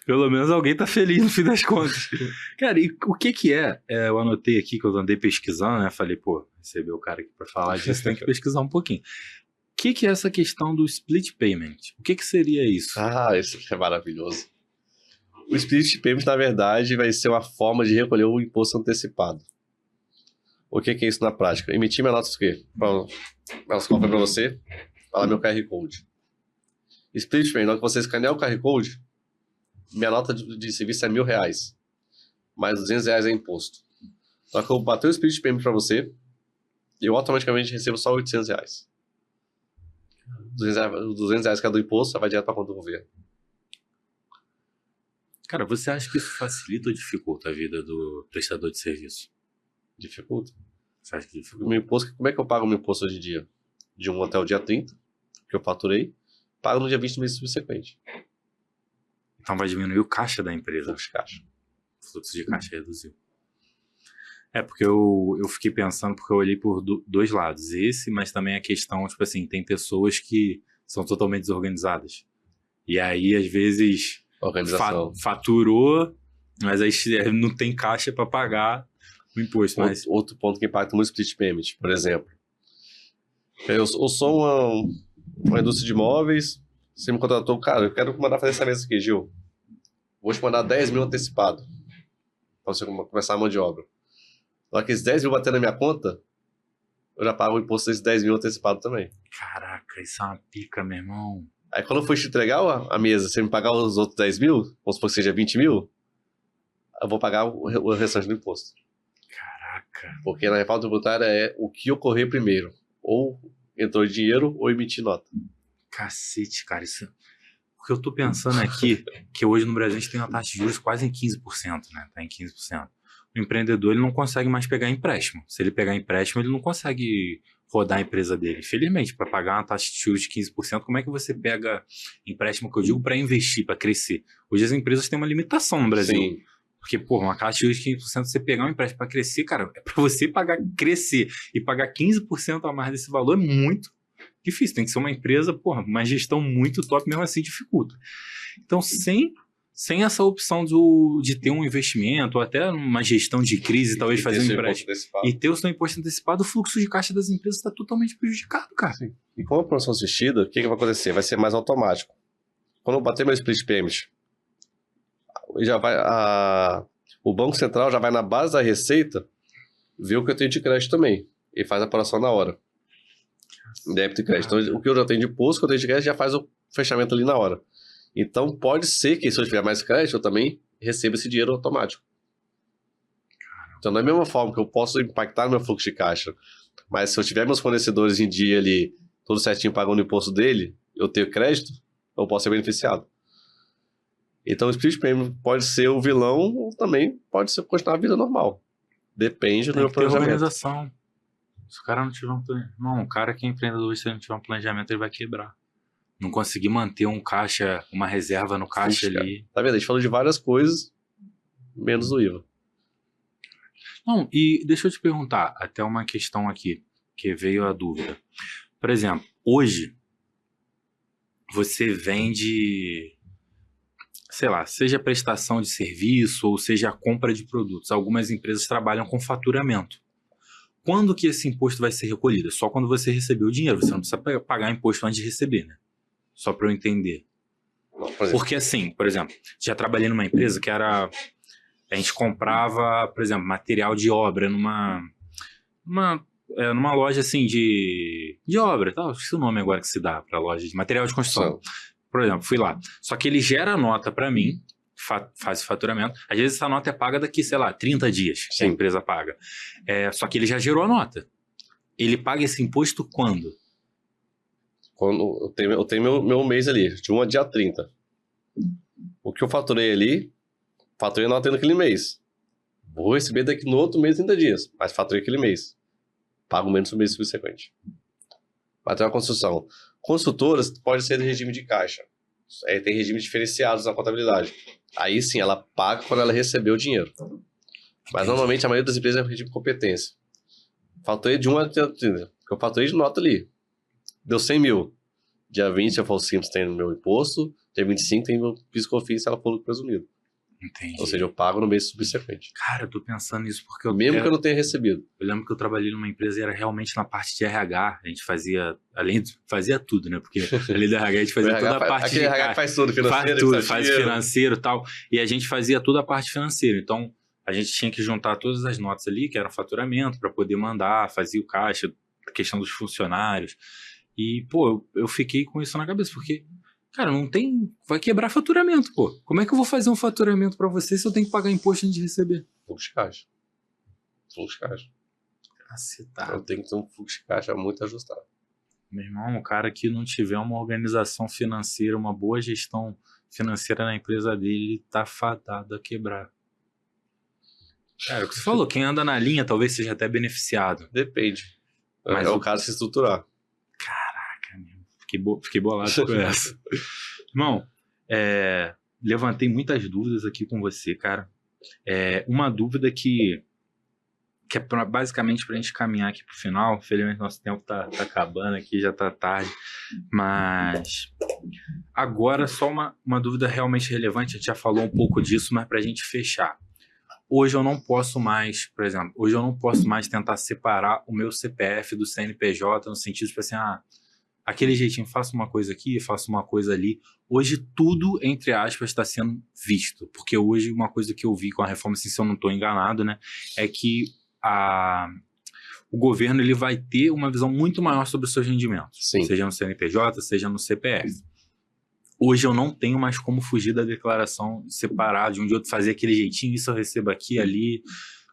Speaker 1: Pelo menos alguém tá feliz no fim das contas. Cara, e o que é? Eu anotei aqui que eu andei pesquisando, né? Falei, pô, receber o cara aqui pra falar disso, tem que pesquisar um pouquinho. O que é essa questão do split payment? O que seria isso?
Speaker 2: Isso é maravilhoso. O split payment, na verdade, vai ser uma forma de recolher o imposto antecipado. O que é isso na prática? Emitir minha nota o quê? Elas compram para você, fala meu QR Code. Split payment, na hora que você escanear o QR Code, minha nota de serviço é R$1.000, mais R$200 é imposto. Na hora que eu bater o split payment para você, eu automaticamente recebo só R$800. R$200 que é do imposto, vai direto para a conta do governo.
Speaker 1: Cara, você acha que isso facilita ou dificulta a vida do prestador de serviço?
Speaker 2: Dificulta.
Speaker 1: Você acha que dificulta?
Speaker 2: O meu imposto, como é que eu pago o meu imposto hoje em dia? De 1 até o dia 30, que eu faturei, pago no dia 20 do mês subsequente.
Speaker 1: Então vai diminuir o caixa da empresa.
Speaker 2: Fluxo de caixa.
Speaker 1: O fluxo de caixa reduziu. Porque eu fiquei pensando, porque eu olhei por 2 lados. Esse, mas também a questão, tipo assim, tem pessoas que são totalmente desorganizadas. E aí, às vezes,
Speaker 2: Organização.
Speaker 1: faturou, mas aí não tem caixa para pagar o imposto. Mas...
Speaker 2: Outro ponto que impacta muito o split payment, por exemplo. Eu sou uma indústria de imóveis, você me contratou, cara, eu quero mandar fazer essa mesa aqui, Gil. Vou te mandar 10 mil antecipado, para você começar a mão de obra. Na hora que esses 10 mil bater na minha conta, eu já pago o imposto desses 10 mil antecipado também.
Speaker 1: Caraca, isso é uma pica, meu irmão.
Speaker 2: Aí quando eu for te entregar a mesa, você me pagar os outros 10 mil, vamos supor que seja 20 mil, eu vou pagar o restante do imposto.
Speaker 1: Caraca.
Speaker 2: Porque na reforma tributária é o que ocorrer primeiro. Ou entrou dinheiro ou emitir nota.
Speaker 1: Cacete, cara. Isso... O que eu tô pensando aqui, que hoje no Brasil a gente tem uma taxa de juros quase em 15%, né? Tá em 15%. O empreendedor, ele não consegue mais pegar empréstimo. Se ele pegar empréstimo, ele não consegue rodar a empresa dele. Infelizmente, para pagar uma taxa de juros de 15%, como é que você pega empréstimo, que eu digo, para investir, para crescer? Hoje as empresas têm uma limitação no Brasil.
Speaker 2: Sim.
Speaker 1: Porque, pô, uma taxa de juros de 15%, você pegar um empréstimo para crescer, cara, é para você pagar, crescer e pagar 15% a mais desse valor é muito difícil. Tem que ser uma empresa, porra, uma gestão muito top, mesmo assim dificulta. Então, sem essa opção de ter um investimento, ou até uma gestão de crise, talvez fazer um empréstimo, e ter o seu imposto antecipado, o fluxo de caixa das empresas está totalmente prejudicado, cara.
Speaker 2: Sim. E com a produção assistida, o que vai acontecer? Vai ser mais automático. Quando eu bater meu split payment, já vai o Banco Central já vai na base da receita ver o que eu tenho de crédito também, e faz a apuração na hora. Débito e crédito. Então, o que eu já tenho de imposto, o que eu tenho de crédito, já faz o fechamento ali na hora. Então, pode ser que se eu tiver mais crédito, eu também receba esse dinheiro automático. Então, da mesma forma que eu posso impactar no meu fluxo de caixa, mas se eu tiver meus fornecedores em dia ali, tudo certinho pagando o imposto dele, eu tenho crédito, eu posso ser beneficiado. Então, o split payment pode ser o vilão ou também pode ser continuar a vida normal. Depende do meu planejamento.
Speaker 1: Organização. Se o cara não tiver um planejamento... Não, o cara que é empreendedor, se ele não tiver um planejamento, ele vai quebrar. Não conseguir manter um caixa, uma reserva no caixa ali.
Speaker 2: Tá vendo? A gente falou de várias coisas, menos do IVA.
Speaker 1: Não, e deixa eu te perguntar, até uma questão aqui, que veio a dúvida. Por exemplo, hoje, você vende, sei lá, seja prestação de serviço ou seja a compra de produtos. Algumas empresas trabalham com faturamento. Quando que esse imposto vai ser recolhido? Só quando você receber o dinheiro. Você não precisa pagar imposto antes de receber, né? Só para eu entender. Porque assim, por exemplo, já trabalhei numa empresa que era... A gente comprava, por exemplo, material de obra numa numa loja assim de obra e tal. Esqueci o nome agora que se dá para loja de material de construção. Por exemplo, fui lá. Só que ele gera a nota para mim, faz o faturamento. Às vezes essa nota é paga daqui, sei lá, 30 dias que a empresa paga. Só que ele já gerou a nota. Ele paga esse imposto quando?
Speaker 2: Quando eu tenho meu mês ali, de 1 a dia 30. O que eu faturei ali, faturei a nota naquele mês. Vou receber daqui no outro mês 30 dias, mas faturei aquele mês. Pago menos no mês subsequente. Material de construção. Construtoras pode ser de regime de caixa. Tem regimes diferenciados na contabilidade. Aí sim, ela paga quando ela recebeu o dinheiro. Mas normalmente a maioria das empresas é regime de competência. Faturei de 1 a 30. Eu faturei de nota ali. Deu 100 mil. Dia 20 eu falo simples, tem no meu imposto. Dia 25 tem meu PIS/COFINS se ela for lucro presumido.
Speaker 1: Entendi.
Speaker 2: Ou seja, eu pago no mês subsequente.
Speaker 1: Cara, eu tô pensando nisso porque
Speaker 2: Mesmo que eu não tenha recebido.
Speaker 1: Eu lembro que eu trabalhei numa empresa e era realmente na parte de RH. A gente fazia tudo, né? Porque ali do RH a gente fazia toda a parte
Speaker 2: aquele
Speaker 1: de
Speaker 2: RH faz tudo, financeiro.
Speaker 1: Faz tudo, faz financeiro e tal. E a gente fazia toda a parte financeira. Então, a gente tinha que juntar todas as notas ali, que era faturamento, para poder mandar, fazia o caixa, questão dos funcionários. E, pô, eu fiquei com isso na cabeça, porque... Cara, não tem... Vai quebrar faturamento, pô. Como é que eu vou fazer um faturamento pra você se eu tenho que pagar imposto antes de receber?
Speaker 2: Fluxo de caixa. Fluxo de caixa.
Speaker 1: Cacetado.
Speaker 2: Eu tenho que ter um fluxo de caixa muito ajustado.
Speaker 1: Meu irmão, o cara que não tiver uma organização financeira, uma boa gestão financeira na empresa dele, ele tá fadado a quebrar. Cara, o que você falou, quem anda na linha talvez seja até beneficiado.
Speaker 2: Depende.
Speaker 1: Mas
Speaker 2: o caso de se estruturar.
Speaker 1: Fiquei bolado com essa. Irmão, levantei muitas dúvidas aqui com você, cara. Uma dúvida que é basicamente pra gente caminhar aqui pro final. Infelizmente, nosso tempo tá acabando aqui, já tá tarde. Mas agora só uma dúvida realmente relevante. A gente já falou um pouco disso, mas pra gente fechar. Hoje eu não posso mais, por exemplo, tentar separar o meu CPF do CNPJ no sentido de assim, aquele jeitinho, faço uma coisa aqui, faço uma coisa ali. Hoje tudo, entre aspas, está sendo visto. Porque hoje uma coisa que eu vi com a reforma, assim, se eu não estou enganado, né, é que o governo ele vai ter uma visão muito maior sobre os seus rendimentos.
Speaker 2: Sim.
Speaker 1: Seja no CNPJ, seja no CPF. Hoje eu não tenho mais como fugir da declaração, separar de um de outro, fazer aquele jeitinho, isso eu recebo aqui, ali.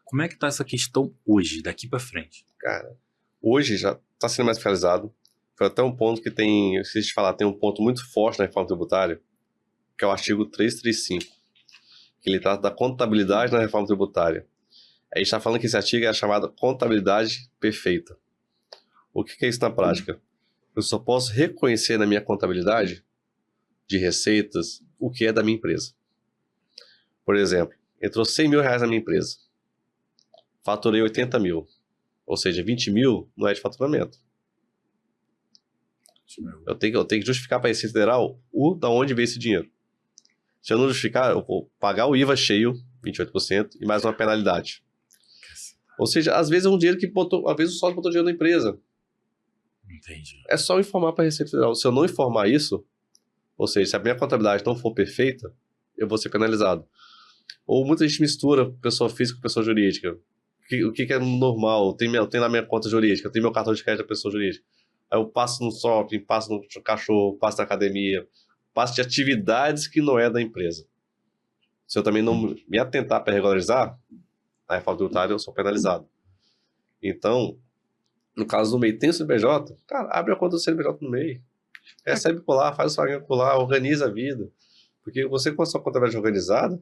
Speaker 1: Como é que está essa questão hoje, daqui para frente?
Speaker 2: Cara, hoje já está sendo mais fiscalizado. Foi até um ponto que tem, eu esqueci de falar, tem um ponto muito forte na reforma tributária, que é o artigo 335, que ele trata da contabilidade na reforma tributária. A gente está falando que esse artigo é a chamada contabilidade perfeita. O que é isso na prática? Eu só posso reconhecer na minha contabilidade de receitas o que é da minha empresa. Por exemplo, entrou 100 mil reais na minha empresa, faturei 80 mil, ou seja, 20 mil não é de faturamento. Eu tenho que justificar para a Receita Federal da onde veio esse dinheiro. Se eu não justificar, eu vou pagar o IVA cheio, 28%, e mais uma penalidade. Ou seja, às vezes é um dinheiro que às vezes o sócio botou dinheiro na empresa.
Speaker 1: Entendi.
Speaker 2: É só informar para a Receita Federal. Se eu não informar isso, ou seja, se a minha contabilidade não for perfeita, eu vou ser penalizado. Ou muita gente mistura pessoa física com pessoa jurídica. O que é normal? Tem na minha conta jurídica, tem meu cartão de crédito da pessoa jurídica. Aí eu passo no shopping, passo no cachorro, passo na academia, passo de atividades que não é da empresa. Se eu também não me atentar para regularizar, na reforma tributária eu sou penalizado. Então, no caso do MEI, tem o CNPJ, cara, abre a conta do CNPJ no MEI. Recebe por lá, faz o salário por lá, organiza a vida. Porque você com a sua contabilidade organizada,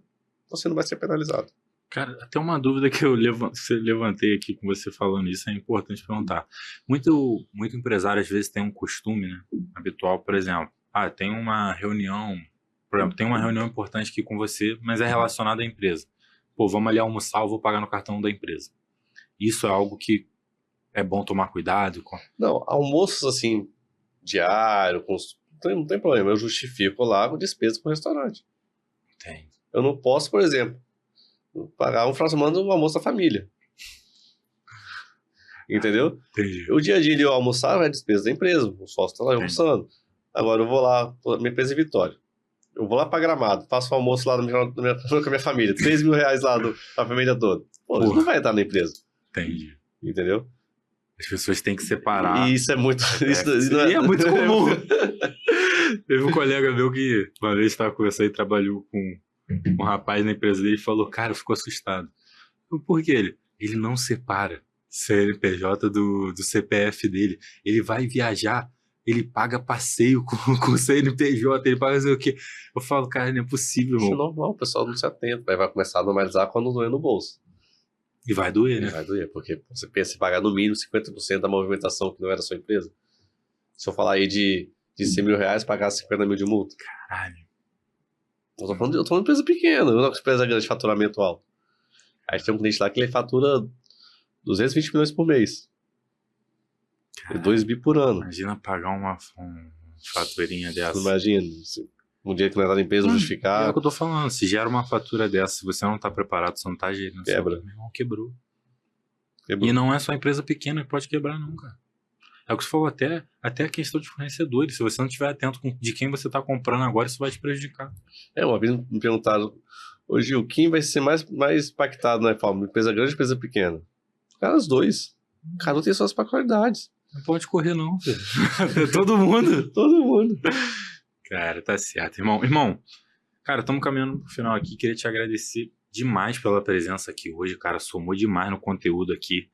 Speaker 2: você não vai ser penalizado.
Speaker 1: Cara, até uma dúvida que eu levantei aqui com você falando isso, é importante perguntar. Muito empresário às vezes tem um costume, né, habitual, por exemplo, tem uma reunião importante aqui com você, mas é relacionada à empresa. Pô, vamos ali almoçar, eu vou pagar no cartão da empresa. Isso é algo que é bom tomar cuidado com?
Speaker 2: Não, almoços assim, diário, não tem problema, eu justifico lá com despesa com o restaurante.
Speaker 1: Tem.
Speaker 2: Eu não posso, por exemplo, pagar um final de semana um almoço da família. Entendeu?
Speaker 1: Entendi.
Speaker 2: O dia a dia de eu almoçar é despesa da empresa, o sócio está lá almoçando. Agora eu vou lá, minha empresa é Vitória. Eu vou lá para Gramado, faço um almoço lá com a minha família, 3 mil reais lá pra família toda. Pô, isso não vai estar na empresa.
Speaker 1: Entendi.
Speaker 2: Entendeu?
Speaker 1: As pessoas têm que separar.
Speaker 2: E isso é muito...
Speaker 1: Isso
Speaker 2: não
Speaker 1: é muito comum. Teve um colega meu que uma vez estava conversando e trabalhou com um rapaz na empresa dele e falou, cara, ficou assustado. Por que ele não separa CNPJ do CPF dele. Ele vai viajar, ele paga passeio com o CNPJ, ele paga sei o quê. Eu falo, cara, não é possível,
Speaker 2: Isso é
Speaker 1: irmão.
Speaker 2: normal, o pessoal não se atenta. Vai começar a normalizar quando doer no bolso.
Speaker 1: E vai doer, né?
Speaker 2: Vai doer, porque você pensa em pagar no mínimo 50% da movimentação que não era sua empresa. Se eu falar aí de 100 mil reais, pagar 50 mil de multa.
Speaker 1: Caralho.
Speaker 2: Eu tô falando de empresa pequena, não é uma empresa grande de faturamento alto. Aí tem um cliente lá que ele fatura 220 milhões por mês. E 2 bi por ano.
Speaker 1: Imagina pagar uma faturinha dessa.
Speaker 2: Você imagina, um dia que não é da empresa
Speaker 1: É
Speaker 2: justificar.
Speaker 1: o que eu tô falando. Se gera uma fatura dessa, se você não tá preparado, você não tá gerindo.
Speaker 2: Quebra.
Speaker 1: Meu irmão, quebrou.
Speaker 2: Quebrou.
Speaker 1: E não é só empresa pequena que pode quebrar, não, cara. É o que você falou, até a questão de fornecedores. Se você não estiver atento de quem você está comprando agora, isso vai te prejudicar.
Speaker 2: Uma vez me perguntaram, ô Gil, quem vai ser mais impactado na reforma? Empresa grande ou empresa pequena? Cara, os dois. Cada um tem suas peculiaridades.
Speaker 1: Não pode correr, não, filho. Todo mundo.
Speaker 2: Todo mundo.
Speaker 1: Cara, tá certo. Irmão, cara, estamos caminhando pro final aqui. Queria te agradecer demais pela presença aqui hoje, cara. Somou demais no conteúdo aqui.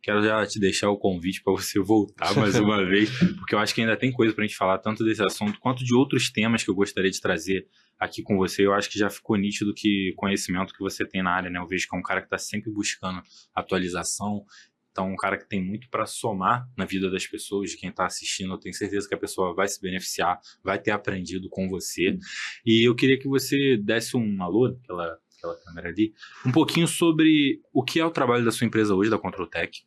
Speaker 1: Quero já te deixar o convite para você voltar mais uma vez, porque eu acho que ainda tem coisa para a gente falar, tanto desse assunto quanto de outros temas que eu gostaria de trazer aqui com você. Eu acho que já ficou nítido que conhecimento que você tem na área, né? Eu vejo que é um cara que está sempre buscando atualização, então um cara que tem muito para somar na vida das pessoas, de quem está assistindo. Eu tenho certeza que a pessoa vai se beneficiar, vai ter aprendido com você. E eu queria que você desse um alô, aquela câmera ali, um pouquinho sobre o que é o trabalho da sua empresa hoje, da Controltec.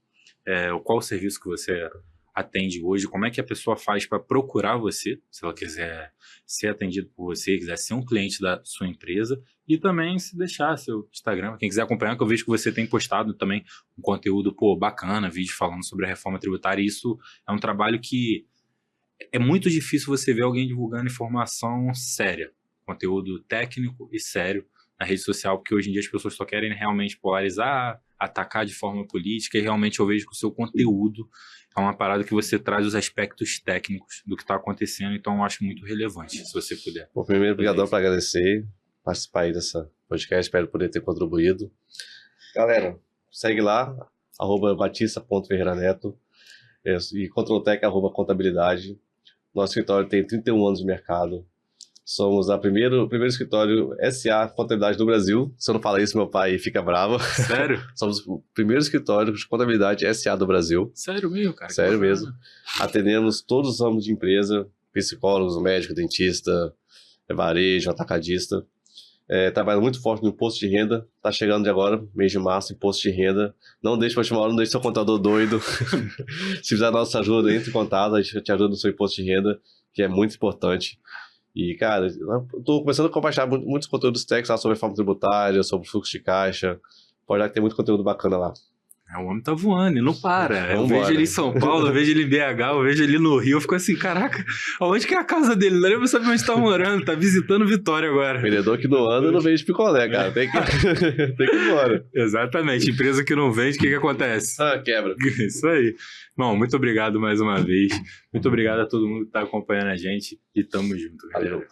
Speaker 1: Qual o serviço que você atende hoje, como é que a pessoa faz para procurar você, se ela quiser ser atendido por você, quiser ser um cliente da sua empresa, e também se deixar seu Instagram, quem quiser acompanhar, que eu vejo que você tem postado também um conteúdo bacana, vídeo falando sobre a reforma tributária, e isso é um trabalho que é muito difícil você ver alguém divulgando informação séria, conteúdo técnico e sério na rede social, porque hoje em dia as pessoas só querem realmente polarizar, atacar de forma política, e realmente eu vejo que o seu conteúdo é uma parada que você traz os aspectos técnicos do que está acontecendo, então eu acho muito relevante, se você puder.
Speaker 2: Primeiro, obrigadão para agradecer, participar aí dessa podcast, espero poder ter contribuído. Galera, segue lá, @batista.ferreiraneto e Controltec, @contabilidade. Nosso escritório tem 31 anos de mercado. Somos o primeiro escritório SA Contabilidade do Brasil. Se eu não falar isso, meu pai fica bravo.
Speaker 1: Sério?
Speaker 2: Somos o primeiro escritório de contabilidade SA do Brasil.
Speaker 1: Sério mesmo, cara?
Speaker 2: Sério mesmo. Atendemos todos os ramos de empresa, psicólogos, médico, dentista, varejo, atacadista. Trabalhando muito forte no imposto de renda. Tá chegando de agora, mês de março, imposto de renda. Não deixe para última hora, não deixe seu contador doido. Se precisar da nossa ajuda, entre em contato, a gente te ajuda no seu imposto de renda, que é muito importante. E, cara, eu tô começando a compartilhar muitos conteúdos técnicos sobre reforma tributária, sobre fluxo de caixa. Pode dar que tem muito conteúdo bacana lá.
Speaker 1: O homem tá voando, ele não para. Eu
Speaker 2: Vambora.
Speaker 1: vejo ele em São Paulo, eu vejo ele em BH, eu vejo ele no Rio, eu fico assim, caraca, onde que é a casa dele? Não lembro saber onde tá morando, tá visitando Vitória agora.
Speaker 2: Vendedor que não anda, não vende picolé, cara. Tem que ir embora.
Speaker 1: Exatamente, empresa que não vende, o que acontece?
Speaker 2: Quebra.
Speaker 1: Isso aí. Bom, muito obrigado mais uma vez. Muito obrigado a todo mundo que tá acompanhando a gente e tamo junto, galera.
Speaker 2: Valeu.